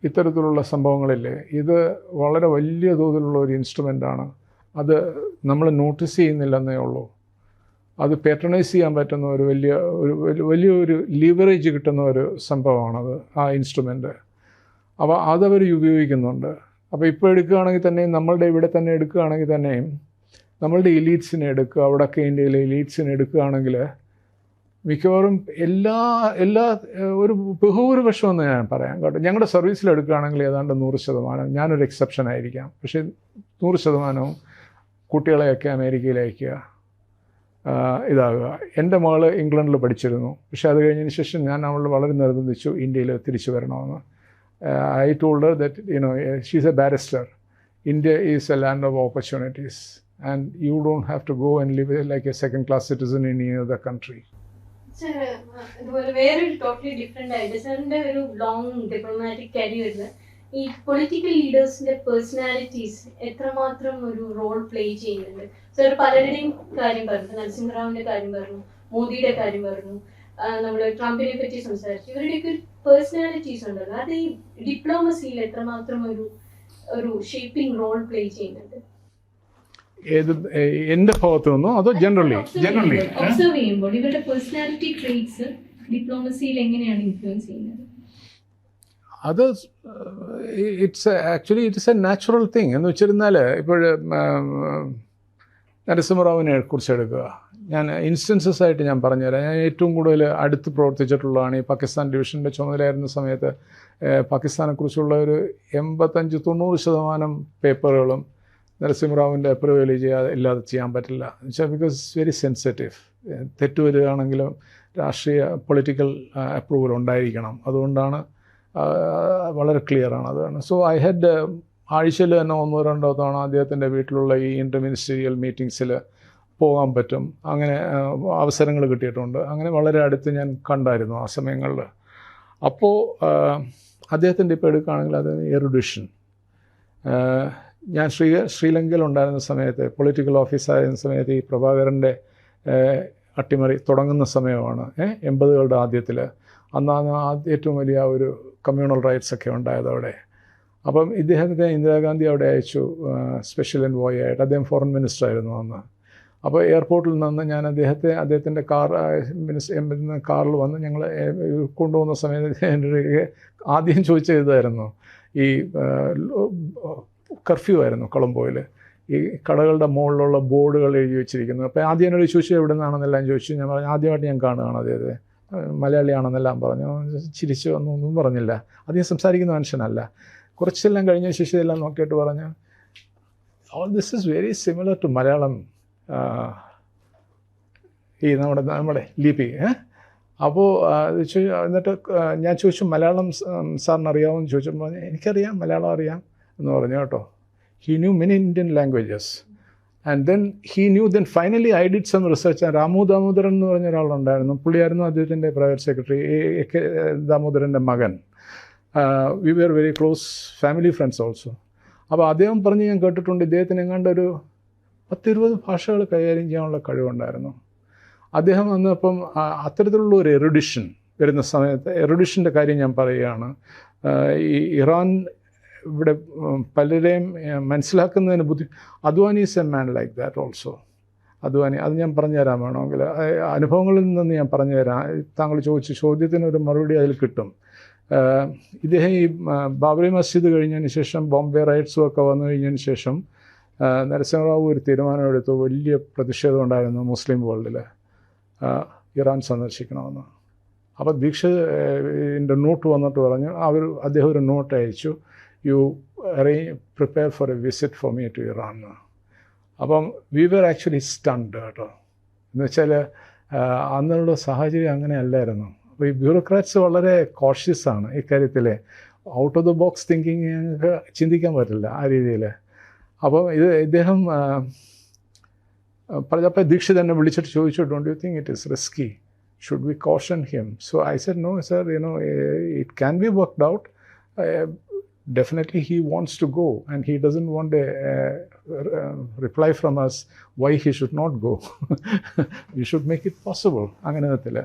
ഇത്തരത്തിലുള്ള സംഭവങ്ങളില്ലേ, ഇത് വളരെ വലിയ തോതിലുള്ള ഒരു ഇൻസ്ട്രുമെൻ്റാണ്. അത് നമ്മൾ നോട്ടീസ് ചെയ്യുന്നില്ലെന്നേ ഉള്ളൂ. അത് പേട്രണൈസ് ചെയ്യാൻ പറ്റുന്ന ഒരു വലിയൊരു ലീവറേജ് കിട്ടുന്ന ഒരു സംഭവമാണത്, ആ ഇൻസ്ട്രുമെൻ്റ്. അപ്പോൾ അതവർ ഉപയോഗിക്കുന്നുണ്ട്. അപ്പോൾ ഇപ്പോൾ എടുക്കുകയാണെങ്കിൽ തന്നെയും, നമ്മളുടെ ഇവിടെ തന്നെ എടുക്കുകയാണെങ്കിൽ തന്നെയും, നമ്മളുടെ എലീറ്റ്സിനെ എടുക്കുക, അവിടെയൊക്കെ ഇന്ത്യയിലെ എലീറ്റ്സിനെ എടുക്കുകയാണെങ്കിൽ മിക്കവാറും എല്ലാ ഒരു ബഹുഭൂരിപക്ഷമെന്ന് ഞാൻ പറയാം കേട്ടോ. ഞങ്ങളുടെ സർവീസിൽ എടുക്കുകയാണെങ്കിൽ ഏതാണ്ട് 100%, ഞാനൊരു എക്സെപ്ഷൻ ആയിരിക്കാം, പക്ഷേ 100% കുട്ടികളെയൊക്കെ അമേരിക്കയിൽ അയക്കുക, ഇതാകുക. എൻ്റെ മകൾ ഇംഗ്ലണ്ടിൽ പഠിച്ചിരുന്നു, പക്ഷേ അത് കഴിഞ്ഞതിന് ശേഷം ഞാൻ അവളെ വളരെ നിർബന്ധിച്ചു ഇന്ത്യയിൽ തിരിച്ചു വരണമെന്ന്. I told her that, she's a barrister. India is a land of opportunities and you don't have to go and live like a second-class citizen in any other country. Sir, ഇതുപോലെ വേറൊരു ടോട്ടലി ഡിഫറെൻ്റ് ആയിട്ട് സാറിൻ്റെ ഒരു long diplomatic കരിയറിൽ ഈ political ലീഡേഴ്സിൻ്റെ personalities എത്രമാത്രം ഒരു role play ചെയ്യുന്നുണ്ട്? സാർ പലരുടെയും കാര്യം പറഞ്ഞു, നരസിംഹറാവിൻ്റെ കാര്യം പറഞ്ഞു, മോദിയുടെ കാര്യം പറഞ്ഞു, നമ്മൾ ട്രംപിനെ പറ്റി സംസാരിച്ചു. ഇവരുടെയൊക്കെ ഒരു പേഴ്സണാലിറ്റീസ് ഉണ്ടല്ലോ, അത് ഈ ഡിപ്ലോമസിയിൽ എത്രമാത്രം ഒരു ഷേപ്പിംഗ് റോൾ പ്ലേ ചെയ്യുന്നുണ്ട്? എൻ്റെ ഭാഗത്തു നിന്നോ അതോ ജനറലി ഒബ്സർവ് ചെയ്യുമ്പോൾ ഇവരുടെ പേഴ്സണാലിറ്റി ട്രേറ്റ്സ് ഡിപ്ലോമസിയിൽ എങ്ങനെയാണ് ഇൻഫ്ലുവൻസ് ചെയ്യുന്നത്? അത് ഇറ്റ്സ് എ നാച്ചുറൽ തിങ് എന്ന് വെച്ചിരുന്നാൽ, ഇപ്പോൾ നരസിംഹറാവിനെ കുറിച്ച് എടുക്കുക, ഞാൻ ഇൻസ്റ്റൻസസ് ആയിട്ട് ഞാൻ പറഞ്ഞുതരാം. ഞാൻ ഏറ്റവും കൂടുതൽ അടുത്ത് പ്രവർത്തിച്ചിട്ടുള്ളതാണ് ഈ പാകിസ്ഥാൻ ഡിവിഷൻ്റെ ചുമതലയായിരുന്ന സമയത്ത്. പാകിസ്ഥാനെക്കുറിച്ചുള്ള ഒരു 85-90% പേപ്പറുകളും നരസിംഹറാവിൻ്റെ അപ്രൂവൽ ഇല്ലാതെ ചെയ്യാൻ പറ്റില്ല. എന്നുവെച്ചാൽ ബിക്കോസ് വെരി സെൻസിറ്റീവ്. തെറ്റ് വരികയാണെങ്കിലും രാഷ്ട്രീയ പൊളിറ്റിക്കൽ അപ്രൂവൽ ഉണ്ടായിരിക്കണം. അതുകൊണ്ടാണ് വളരെ ക്ലിയറാണ് അതാണ്. സോ ഐ ഹാഡ് ആഴ്ചയിൽ തന്നെ 1-2 തവണ അദ്ദേഹത്തിൻ്റെ വീട്ടിലുള്ള ഈ ഇൻ്റർ മിനിസ്റ്റീരിയൽ മീറ്റിങ്സിൽ പോകാൻ പറ്റും. അങ്ങനെ അവസരങ്ങൾ കിട്ടിയിട്ടുണ്ട്. അങ്ങനെ വളരെ അടുത്ത് ഞാൻ കണ്ടായിരുന്നു ആ സമയങ്ങളിൽ. അപ്പോൾ അദ്ദേഹത്തിൻ്റെ ഇപ്പോൾ എടുക്കുകയാണെങ്കിൽ അത് എറുഡിഷൻ. ഞാൻ ശ്രീലങ്കയിൽ ഉണ്ടായിരുന്ന സമയത്ത്, പൊളിറ്റിക്കൽ ഓഫീസായിരുന്ന സമയത്ത്, ഈ പ്രഭാകരൻ്റെ അട്ടിമറി തുടങ്ങുന്ന സമയമാണ്, 80കളുടെ ആദ്യത്തിൽ. അന്നാണ് ഏറ്റവും വലിയ ഒരു കമ്മ്യൂണൽ റൈറ്റ്സ് ഒക്കെ ഉണ്ടായത് അവിടെ. അപ്പം ഇദ്ദേഹത്തെ ഇന്ദിരാഗാന്ധി അവിടെ അയച്ചു സ്പെഷ്യൽ എൻവോയ് ആയിട്ട്. അദ്ദേഹം ഫോറിൻ മിനിസ്റ്റർ ആയിരുന്നു അന്ന്. അപ്പോൾ എയർപോർട്ടിൽ നിന്ന് ഞാൻ അദ്ദേഹത്തിൻ്റെ കാറിൽ വന്ന് ഞങ്ങൾ കൊണ്ടുപോകുന്ന സമയത്ത് ആദ്യം ചോദിച്ച ഇതായിരുന്നു, ഈ കർഫ്യൂ ആയിരുന്നു കൊളംബോയിൽ. ഈ കടകളുടെ മുകളിലുള്ള ബോർഡുകൾ എഴുതി വെച്ചിരിക്കുന്നത്. അപ്പോൾ ആദ്യം എന്നോട് ചോദിച്ചു എവിടെ നിന്നാണെന്നെല്ലാം ചോദിച്ചു. ഞാൻ പറഞ്ഞു ആദ്യമായിട്ട് ഞാൻ കാണുകയാണ് അദ്ദേഹത്തെ, മലയാളിയാണെന്നെല്ലാം പറഞ്ഞു. ചിരിച്ചു ഒന്നും പറഞ്ഞില്ല. അധികം സംസാരിക്കുന്ന മനുഷ്യനല്ല. കുറച്ചെല്ലാം കഴിഞ്ഞ ശേഷം എല്ലാം നോക്കിയിട്ട് പറഞ്ഞു, all this is very similar to Malayalam, ഈ നമ്മുടെ ലിപി. അപ്പോൾ എന്നിട്ട് ഞാൻ ചോദിച്ചു മലയാളം സാറിന് അറിയാമോ എന്ന് ചോദിച്ചപ്പോൾ എനിക്കറിയാം, മലയാളം അറിയാം എന്ന് പറഞ്ഞു കേട്ടോ. He knew many Indian languages. And then he knew then finally I did some research. Ramu Damodaran എന്ന് പറഞ്ഞ ഒരാളുണ്ടായിരുന്നു, പുള്ളിയായിരുന്നു അദ്ദേഹത്തിൻ്റെ പ്രൈവറ്റ് സെക്രട്ടറി, AK ദാമോദരൻ്റെ മകൻ. We were very close family friends also. അപ്പോൾ അദ്ദേഹം പറഞ്ഞ് ഞാൻ കേട്ടിട്ടുണ്ട്, ഇദ്ദേഹത്തിന് എങ്ങാണ്ട് ഒരു 10-20 ഭാഷകൾ കൈകാര്യം ചെയ്യാനുള്ള കഴിവുണ്ടായിരുന്നു. അദ്ദേഹം വന്നപ്പം അത്തരത്തിലുള്ള ഒരു എറുഡിഷൻ വരുന്ന സമയത്ത്, എറുഡിഷൻ്റെ കാര്യം ഞാൻ പറയുകയാണ്, ഈ ഇറാൻ ഇവിടെ പലരെയും മനസ്സിലാക്കുന്നതിന് Advani is a man like that also. Advani, അത് ഞാൻ പറഞ്ഞുതരാൻ വേണമെങ്കിൽ അനുഭവങ്ങളിൽ നിന്ന് ഞാൻ പറഞ്ഞുതരാം. താങ്കൾ ചോദിച്ച ചോദ്യത്തിന് ഒരു മറുപടി അതിൽ കിട്ടും. ഇദ്ദേഹം ഈ ബാബറി മസ്ജിദ് കഴിഞ്ഞതിന് ശേഷം, ബോംബെ റൈറ്റ്സും ഒക്കെ വന്നു കഴിഞ്ഞതിന് ശേഷം നരസിംഹറാവു ഒരു തീരുമാനമെടുത്തു. വലിയ പ്രതിഷേധം ഉണ്ടായിരുന്നു മുസ്ലിം വേൾഡിൽ, ഇറാൻ സന്ദർശിക്കണമെന്ന്. അപ്പോൾ ദീക്ഷിതിൻ്റെ നോട്ട് വന്നിട്ട് പറഞ്ഞു, അദ്ദേഹം ഒരു നോട്ട് അയച്ചു, you prepare for a visit for me to Iran. അപ്പം വി വെർ ആക്ച്വലി സ്റ്റണ്ട് കേട്ടോ. എന്ന് വെച്ചാൽ അന്നുള്ള സാഹചര്യം അങ്ങനെ അല്ലായിരുന്നു. അപ്പോൾ ഈ ബ്യൂറോക്രാറ്റ്സ് വളരെ കോഷ്യസ് ആണ് ഇക്കാര്യത്തിൽ. Out of the box thinking ഞങ്ങൾക്ക് ചിന്തിക്കാൻ പറ്റില്ല ആ രീതിയിൽ. അപ്പോൾ ഇദ്ദേഹം പറഞ്ഞപ്പോൾ ദീക്ഷിത് എന്നെ വിളിച്ചിട്ട് ചോദിച്ചു, don't you think it is risky, should we caution him? So I said no sir, it can be worked out. Definitely he wants to go and he doesn't want a reply from us why he should not go. We should make it possible. അങ്ങനത്തിൽ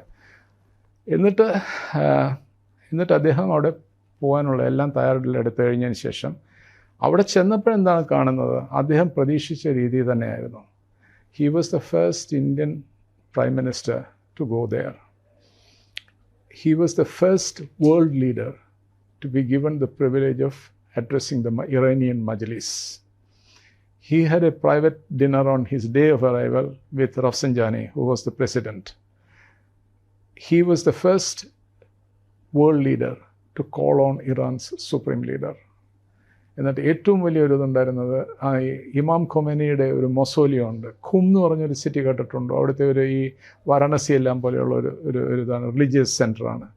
എന്നിട്ട് അദ്ദേഹം അവിടെ പോകാനുള്ള എല്ലാം തയ്യാറെടുത്ത് കഴിഞ്ഞതിന് ശേഷം അവിടെ ചെന്നപ്പോഴെന്താണ് കാണുന്നത്, അദ്ദേഹം പ്രതീക്ഷിച്ച രീതി തന്നെയായിരുന്നു. He was the first Indian Prime Minister to go there. He was the first world leader to be given the privilege of addressing the Iranian Majlis. He had a private dinner on his day of arrival with Rafsanjani, who was the president. He was the first world leader to call on Iran's supreme leader. എന്നിട്ട് ഏറ്റവും വലിയൊരു ഇതുണ്ടായിരുന്നത്, ഇമാം ഖൊമേനിയുടെ ഒരു മൊസോലിയം ഉണ്ട്, ഖും എന്ന് പറഞ്ഞൊരു city കേട്ടിട്ടുണ്ടോ? അവിടുത്തെ ഈ വാരണസി എല്ലാം പോലെയുള്ള ഒരു ഇതാണ്, റിലീജിയസ് സെൻറ്ററാണ്.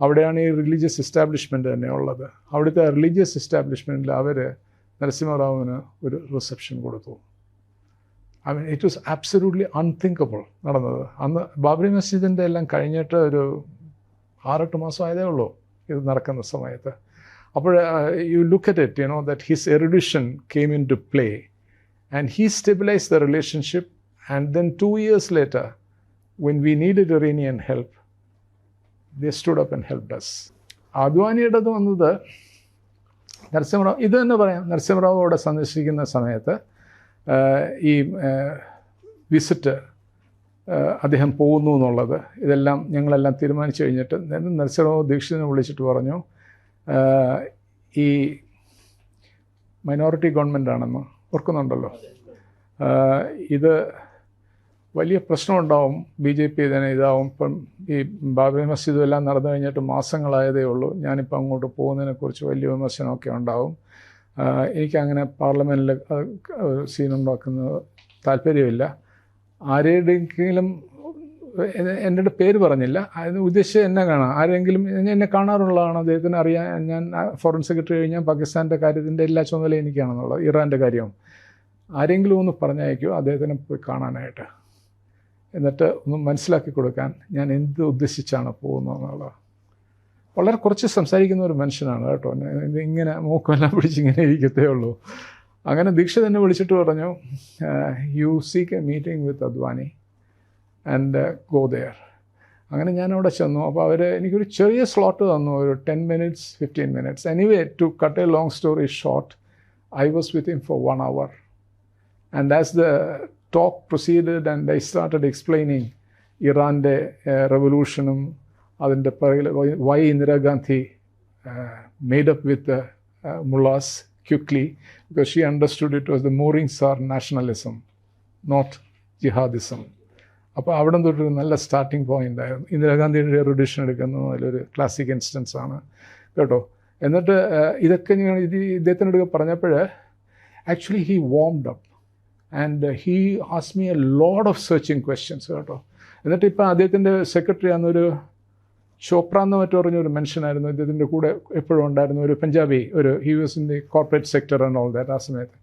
അവിടെയാണ് ഈ റിലീജിയസ് എസ്റ്റാബ്ലിഷ്മെൻറ്റ് തന്നെ ഉള്ളത്. അവിടുത്തെ റിലീജിയസ് എസ്റ്റാബ്ലിഷ്മെൻറ്റിൽ അവർ നരസിംഹറാവുവിന് ഒരു റിസപ്ഷൻ കൊടുത്തു. I mean it was absolutely unthinkable നടന്നത്. അന്ന് ബാബറി മസ്ജിദിൻ്റെ എല്ലാം കഴിഞ്ഞിട്ട് ഒരു 6-8 മാസം ആയതേ ഉള്ളൂ ഇത് നടക്കുന്ന സമയത്ത്. അപ്പോൾ you look at it, that his erudition came in to play and he stabilise the relationship. And then 2 years later, when we needed Iranian help, they stood up and helped us. അദ്വാനിയുടേത് വന്നത് നരസിംഹറാവു, ഇത് തന്നെ പറയാം, നരസിംഹറാവു അവിടെ സന്ദർശിക്കുന്ന സമയത്ത് ഈ visit അദ്ദേഹം പോകുന്നു എന്നുള്ളത് ഇതെല്ലാം ഞങ്ങളെല്ലാം തീരുമാനിച്ചു കഴിഞ്ഞിട്ട് നരസിംഹറാവു ദീക്ഷിതിനെ വിളിച്ചിട്ട് പറഞ്ഞു, ഈ മൈനോറിറ്റി ഗവൺമെൻറ്റാണെന്ന് ഓർക്കുന്നുണ്ടല്ലോ, ഇത് വലിയ പ്രശ്നമുണ്ടാവും, BJP തന്നെ ഇതാവും. ഇപ്പം ഈ ബാബറി മസ്ജിദും എല്ലാം നടന്നു കഴിഞ്ഞിട്ട് മാസങ്ങളായതേ ഉള്ളൂ. ഞാനിപ്പോൾ അങ്ങോട്ട് പോകുന്നതിനെക്കുറിച്ച് വലിയ വിമർശനമൊക്കെ ഉണ്ടാവും. എനിക്കങ്ങനെ പാർലമെൻറ്റിൽ സീനുണ്ടാക്കുന്നത് താല്പര്യമില്ല. ആരുടെയെങ്കിലും എൻ്റെ പേര് പറഞ്ഞില്ല, അതിന് ഉദ്ദേശിച്ച് എന്നെ കാണാം, ആരെങ്കിലും എന്നെ കാണാറുള്ളതാണ്, അദ്ദേഹത്തിന് അറിയാൻ. ഞാൻ ഫോറിൻ സെക്രട്ടറി കഴിഞ്ഞാൽ പാകിസ്ഥാൻ്റെ കാര്യത്തിൻ്റെ എല്ലാ ചുമതലയും എനിക്കാണെന്നുള്ളത്, ഇറാൻ്റെ കാര്യവും. ആരെങ്കിലും ഒന്ന് പറഞ്ഞയക്കുമോ അദ്ദേഹത്തിനെ പോയി കാണാനായിട്ട്, എന്നിട്ട് ഒന്ന് മനസ്സിലാക്കി കൊടുക്കാൻ ഞാൻ എന്ത് ഉദ്ദേശിച്ചാണ് പോകുന്നതെന്നുള്ളത്. വളരെ കുറച്ച് സംസാരിക്കുന്ന ഒരു മനുഷ്യനാണ് കേട്ടോ. ഇങ്ങനെ മൂക്കെല്ലാം പിടിച്ചിങ്ങനെ ഇരിക്കത്തേ ഉള്ളൂ. അങ്ങനെ ദീക്ഷിത് തന്നെ വിളിച്ചിട്ട് പറഞ്ഞു, you seek a meeting with Advani and go there. അങ്ങനെ ഞാൻ അവിടെ ചെന്നു. അപ്പോൾ അവർ എനിക്കൊരു ചെറിയ സ്ലോട്ട് തന്നു, ഒരു 10 minutes 15 minutes. Anyway, to cut a long story short, I was with him for 1 hour. And as the talk proceeded and I started explaining ഇറാൻ്റെ റെവല്യൂഷനും അതിൻ്റെ why Indira Gandhi made up with the mullahs quickly, because she understood it was the moorings are nationalism, not jihadism. അപ്പോൾ അവിടെ തൊട്ടൊരു നല്ല starting point ആയിരുന്നു. ഇന്ദിരാഗാന്ധിയുടെ എറുഡിഷൻ എടുക്കുന്നത് അതിലൊരു classic instance ആണ് കേട്ടോ. എന്നിട്ട് ഇതൊക്കെ ഞാൻ ഇദ്ദേഹത്തിനോട് പറഞ്ഞപ്പോൾ actually he warmed up and he asked me a lot of searching questions കേട്ടോ. എന്നിട്ട് ഇപ്പം അദ്ദേഹത്തിൻ്റെ സെക്രട്ടറി ആണെന്നൊരു ചോപ്ര എന്ന് മറ്റു പറഞ്ഞൊരു മനുഷ്യനായിരുന്നു ഇദ്ദേഹത്തിൻ്റെ കൂടെ എപ്പോഴും ഉണ്ടായിരുന്നു, ഒരു Punjabi, he was in the corporate sector and all that. ആ സമയത്ത്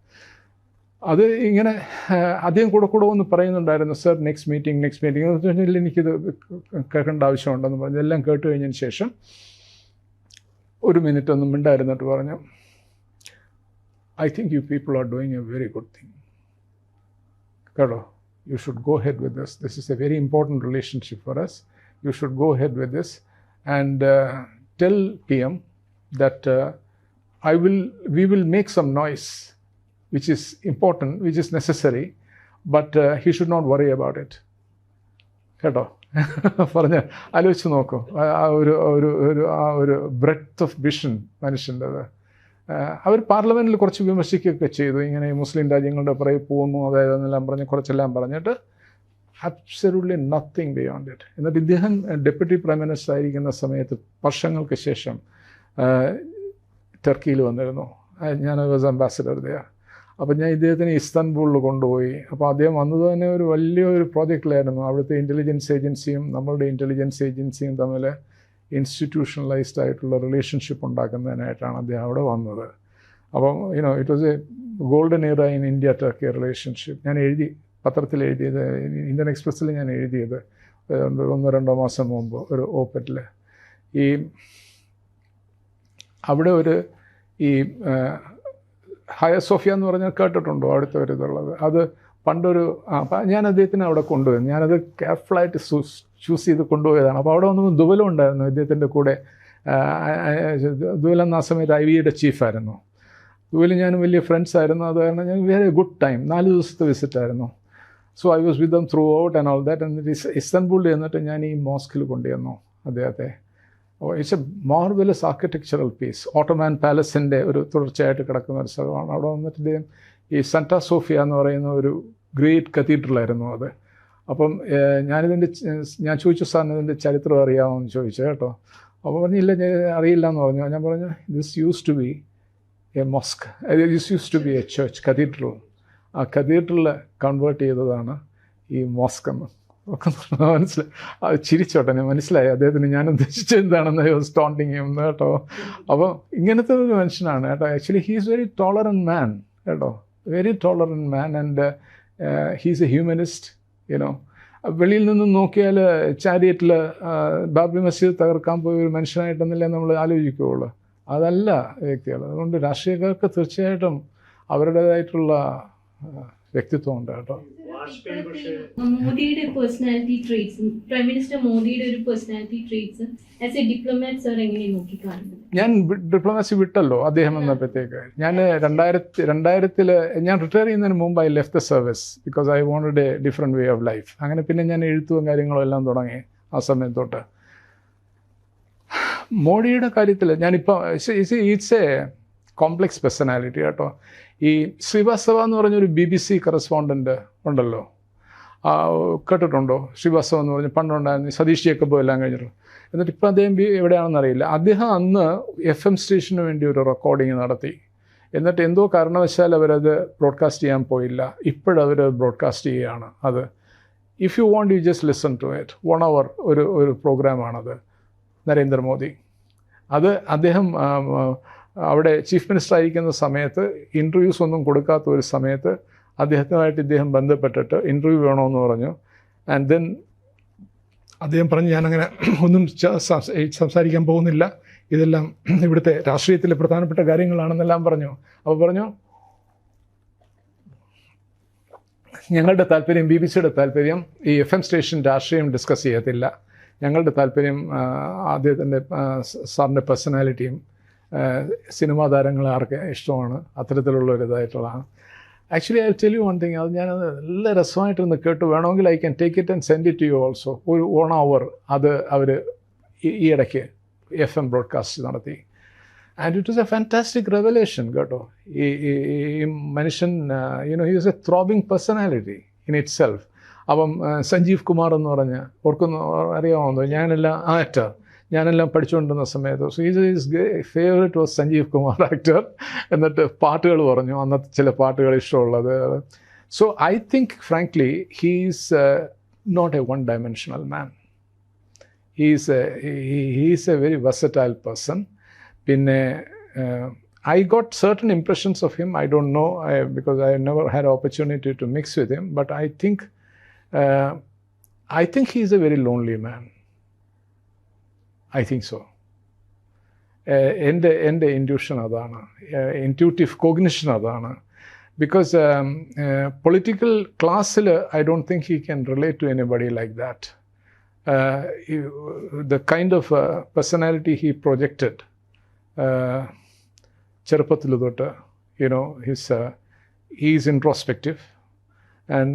അത് ഇങ്ങനെ അദ്ദേഹം കൂടെ ഒന്ന് പറയുന്നുണ്ടായിരുന്നു, സർ നെക്സ്റ്റ് മീറ്റിംഗ് എന്ന് വെച്ചാൽ എനിക്കിത് കേൾക്കേണ്ട ആവശ്യമുണ്ടെന്ന് പറഞ്ഞു. എല്ലാം കേട്ട് കഴിഞ്ഞതിന് ശേഷം ഒരു മിനിറ്റ് ഒന്നും മിണ്ടായിരുന്നിട്ട് പറഞ്ഞു, I think you people are doing A very good thing കേട്ടോ, you should go ahead with this. This is a very important relationship for us. You should go ahead with this and tell PM that we will make some noise, which is important, which is necessary, but he should not worry about it. കേട്ടോ പറഞ്ഞ് ആലോചിച്ച് നോക്കൂ, ഒരു breadth of vision മനുഷ്യൻ്റെത്. അവർ പാർലമെൻറ്റിൽ കുറച്ച് വിമർശിക്കുകയൊക്കെ ചെയ്തു, ഇങ്ങനെ മുസ്ലിം രാജ്യങ്ങളുടെ പുറകെ പോകുന്നു, അതായത് എന്നെല്ലാം പറഞ്ഞ് കുറച്ചെല്ലാം പറഞ്ഞിട്ട് അബ്സല്യൂട്ട്ലി നത്തിങ് ബിയോണ്ട് ഇറ്റ്. എന്നിട്ട് ഇദ്ദേഹം ഡെപ്യൂട്ടി പ്രൈം മിനിസ്റ്റർ ആയിരിക്കുന്ന സമയത്ത് വർഷങ്ങൾക്ക് ശേഷം ടർക്കിയിൽ വന്നിരുന്നു. ഞാൻ വാസ് അംബാസിഡർ ദെയർ. അപ്പോൾ ഞാൻ ഇദ്ദേഹത്തിന് ഇസ്താൻബുളിൽ കൊണ്ടുപോയി. അപ്പോൾ അദ്ദേഹം വന്നത് തന്നെ ഒരു വലിയൊരു പ്രോജക്റ്റിലായിരുന്നു. അവിടുത്തെ ഇൻ്റലിജൻസ് ഏജൻസിയും നമ്മളുടെ ഇൻ്റലിജൻസ് ഏജൻസിയും തമ്മിൽ ഇൻസ്റ്റിറ്റ്യൂഷണലൈസ്ഡ് ആയിട്ടുള്ള റിലേഷൻഷിപ്പ് ഉണ്ടാക്കുന്നതിനായിട്ടാണ് അദ്ദേഹം അവിടെ വന്നത്. അപ്പം it was A golden year in India Turkey relationship. ഞാൻ പത്രത്തിൽ എഴുതിയത്, ഇന്ത്യൻ എക്സ്പ്രസ്സിൽ ഞാൻ എഴുതിയത് 1-2 മാസം മുമ്പ് ഒരു ഓപ്പറ്റിൽ. അവിടെ ഈ ഹയ സോഫിയ എന്ന് പറഞ്ഞാൽ കേട്ടിട്ടുണ്ടോ അടുത്ത ഒരു ഇതുള്ളത്? അത് പണ്ടൊരു ഞാൻ അദ്ദേഹത്തിന് അവിടെ കൊണ്ടുപോയി. ഞാനത് കെയർഫുള്ളായിട്ട് ചൂസ് ചെയ്ത് കൊണ്ടുപോയതാണ്. അപ്പോൾ അവിടെ വന്നപ്പോൾ ദുബലും ഉണ്ടായിരുന്നു ഇദ്ദേഹത്തിൻ്റെ കൂടെ. ദുബൽ എന്ന ആ സമയത്ത് IVയുടെ ചീഫായിരുന്നു. ദുബലും ഞാനും വലിയ ഫ്രണ്ട്സ് ആയിരുന്നു. അത് കാരണം ഞാൻ വെരി ഗുഡ് ടൈം, 4 ദിവസത്തെ വിസിറ്റായിരുന്നു. So I was with them throughout and all that. എന്നിട്ട് ഇസ്താൻബുളിൽ ചെന്നിട്ട് ഞാൻ ഈ മോസ്കിൽ കൊണ്ടുവന്നു അദ്ദേഹത്തെ. It's a marvellous architectural piece. Ottoman പാലസിൻ്റെ ഒരു തുടർച്ചയായിട്ട് കിടക്കുന്ന ഒരു സ്ഥലമാണ്. അവിടെ വന്നിട്ട് ഇദ്ദേഹം ഈ സെൻറ്റാ സോഫിയ എന്ന് പറയുന്ന ഒരു ഗ്രേറ്റ് കത്തീഡ്രലായിരുന്നു അത്. അപ്പം ഞാൻ ചോദിച്ചു, സാറിന് ഇതിൻ്റെ ചരിത്രം അറിയാമെന്ന് ചോദിച്ചു കേട്ടോ. അപ്പോൾ പറഞ്ഞില്ല, അറിയില്ല എന്ന് പറഞ്ഞു. ഞാൻ പറഞ്ഞു, this use to be a mosque, this use to be a church cathedral. ആ കത്തീഡ്രൽ കൺവേർട്ട് ചെയ്തതാണ് ഈ മോസ്ക് എന്ന്. മനസ്സിലായി, അത് ചിരിച്ചോട്ടെ, ഞാൻ മനസ്സിലായി അദ്ദേഹത്തിന് ഞാൻ ഉദ്ദേശിച്ചത് എന്താണെന്ന് സ്റ്റോണ്ടിങ് ചെയ്യുന്നത് കേട്ടോ. അപ്പോൾ ഇങ്ങനത്തെ ഒരു മനുഷ്യനാണ് കേട്ടോ. Actually he is very tolerant man കേട്ടോ, very tolerant man. And he's a humanist. വെളിയിൽ നിന്ന് നോക്കിയാൽ ചാരിയറ്റിൽ ബാബറി മസ്ജിദ് തകർക്കാൻ പോയ ഒരു മനുഷ്യനായിട്ടെന്നല്ലേ നമ്മൾ ആലോചിക്കുകയുള്ളൂ. അതല്ല വ്യക്തികൾ. അതുകൊണ്ട് രാഷ്ട്രീയക്കാർക്ക് തീർച്ചയായിട്ടും അവരുടേതായിട്ടുള്ള വ്യക്തിത്വം ഉണ്ട് കേട്ടോ. മോദിയുടെ പേഴ്സണാലിറ്റി ട്രേറ്റ്സ്, പ്രൈം മിനിസ്റ്റർ മോദിയുടെ ഒരു personality traits as A diplomat sir എങ്ങനെ നോക്കി കാണുന്നത്? ഞാൻ ഡിപ്ലോമാസി വിട്ടല്ലോ അദ്ദേഹം വന്നപ്പോഴത്തേക്ക്. ഞാൻ 2000 ഞാൻ റിട്ടയർ ചെയ്യുന്നതിന് മുമ്പ് I left the service because I wanted A different way of life. അങ്ങനെ പിന്നെ ഞാൻ എഴുത്തും കാര്യങ്ങളും എല്ലാം തുടങ്ങി ആ സമയത്തോട്ട്. മോഡിയുടെ കാര്യത്തിൽ ഞാനിപ്പോൾ ഇറ്റ്സ് എ കോംപ്ലക്സ് പേഴ്സണാലിറ്റി കേട്ടോ. ഈ ശ്രീവാസ്തവ എന്ന് പറഞ്ഞൊരു BBC കറസ്പോണ്ടൻ്റ് ഉണ്ടല്ലോ, കേട്ടിട്ടുണ്ടോ? ശ്രീവാസ്തവ എന്ന് പറഞ്ഞ് പണ്ടുണ്ടായിരുന്നു, സതീഷ് ജേക്കബോ എല്ലാം കഴിഞ്ഞിട്ടുള്ളൂ. എന്നിട്ട് ഇപ്പോൾ അദ്ദേഹം എവിടെയാണെന്നറിയില്ല. അദ്ദേഹം അന്ന് FM സ്റ്റേഷന് വേണ്ടി ഒരു റെക്കോർഡിങ് നടത്തി. എന്നിട്ട് എന്തോ കാരണവശാൽ അവരത് ബ്രോഡ്കാസ്റ്റ് ചെയ്യാൻ പോയില്ല. ഇപ്പോഴവർ ബ്രോഡ്കാസ്റ്റ് ചെയ്യുകയാണ് അത്. If you want you just listen to it. 1 hour ഒരു പ്രോഗ്രാമാണത്, നരേന്ദ്രമോദി. അത് അദ്ദേഹം അവിടെ ചീഫ് മിനിസ്റ്റർ ആയിരിക്കുന്ന സമയത്ത് ഇൻ്റർവ്യൂസ് ഒന്നും കൊടുക്കാത്ത ഒരു സമയത്ത് അദ്ദേഹവുമായിട്ട് ഇദ്ദേഹം ബന്ധപ്പെട്ടിട്ട് ഇൻ്റർവ്യൂ വേണമെന്ന് പറഞ്ഞു. ആൻഡ് ദെൻ അദ്ദേഹം പറഞ്ഞു, ഞാനങ്ങനെ ഒന്നും സംസാരിക്കാൻ പോകുന്നില്ല, ഇതെല്ലാം ഇവിടുത്തെ രാഷ്ട്രീയത്തിലെ പ്രധാനപ്പെട്ട കാര്യങ്ങളാണെന്നെല്ലാം പറഞ്ഞു. അപ്പോൾ പറഞ്ഞു, ഞങ്ങളുടെ താല്പര്യം, BBCയുടെ താല്പര്യം ഈ FM സ്റ്റേഷൻ രാഷ്ട്രീയം ഡിസ്കസ് ചെയ്യത്തില്ല. ഞങ്ങളുടെ താല്പര്യം അദ്ദേഹത്തിൻ്റെ സാറിൻ്റെ പേഴ്സണാലിറ്റിയും സിനിമാ താരങ്ങളെ ആർക്ക് ഇഷ്ടമാണ്, അത്തരത്തിലുള്ള ഒരു ഇതായിട്ടുള്ളതാണ്. Actually I tell you one thing, അത് ഞാനത് നല്ല രസമായിട്ടൊന്ന് കേട്ടു. വേണമെങ്കിൽ I can take it and send it to you also. ഒരു 1 hour അത് അവർ ഈ ഇടയ്ക്ക് FM ബ്രോഡ്കാസ്റ്റ് നടത്തി. And it was a fantastic revelation കേട്ടോ. ഈ മനുഷ്യൻ he is a throbbing personality in it itself Sanjeev Kumar എന്ന് പറഞ്ഞ് അറിയാമോ? ഞാനെല്ലാം പഠിച്ചുകൊണ്ടിരുന്ന സമയത്ത് his favourite was Sanjeev Kumar actor. എന്നിട്ട് പാട്ടുകൾ പറഞ്ഞു, അന്നത്തെ ചില പാട്ടുകൾ ഇഷ്ടമുള്ളത്. So I think frankly he's not a one dimensional man. He is a very versatile person. പിന്നെ I got certain impressions of him. I don't know because I never had opportunity to mix with him. But I think he's a very lonely man. I think so. എൻ്റെ intuition അതാണ്, intuitive cognition അതാണ്. Because political ക്ലാസ്സിൽ I don't think he can relate to anybody like that. The kind of personality he projected ചെറുപ്പത്തിൽ തൊട്ട്, he's introspective. And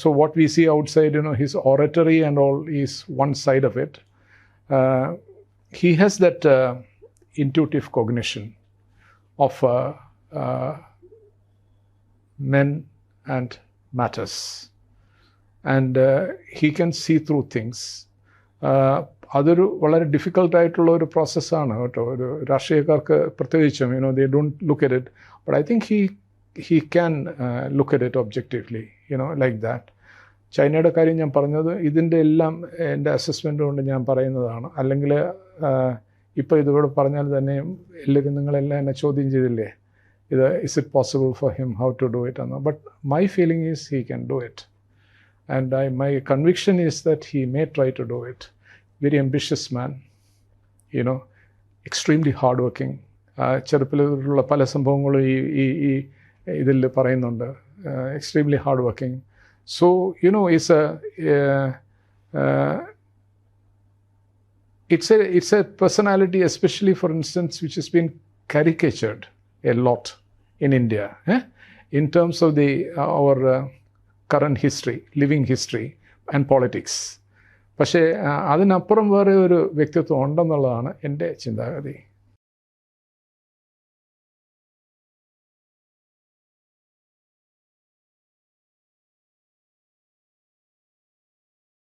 so what we see outside, his oratory and all is one side of it. He has that intuitive cognition of men and matters. And he can see through things. അതൊരു വളരെ ഡിഫിക്കൽട്ടായിട്ടുള്ള ഒരു പ്രോസസ്സാണ് കേട്ടോ, ഒരു രാഷ്ട്രീയക്കാർക്ക് പ്രത്യേകിച്ചും. They don't look at it, but I think he can look at it objectively, like that. ചൈനയുടെ കാര്യം ഞാൻ പറഞ്ഞത് ഇതിൻ്റെ എല്ലാം എൻ്റെ അസസ്മെൻ്റ് കൊണ്ട് ഞാൻ പറയുന്നതാണ്. അല്ലെങ്കിൽ ഇപ്പോൾ ഇതിവിടെ പറഞ്ഞാൽ തന്നെ എല്ലാവരും നിങ്ങളെല്ലാം എന്നെ ചോദ്യം ചെയ്തില്ലേ, is it possible for him how to do it എന്ന്. But my feeling is he can do it, and my conviction is that he may try to do it. Very ambitious man, extremely hardworking. ചെറുപ്പത്തിലുള്ള പല സംഭവങ്ങളും ഈ ഇതിൽ പറയുന്നുണ്ട്. Extremely hardworking. So it's a personality, especially for instance, which has been caricatured a lot in India, in terms of our current history, living history and politics. പക്ഷേ അതിനപ്പുറം വേറെ ഒരു വ്യക്തിത്വം ഉണ്ടെന്നുള്ളതാണ് എൻ്റെ ചിന്താഗതി.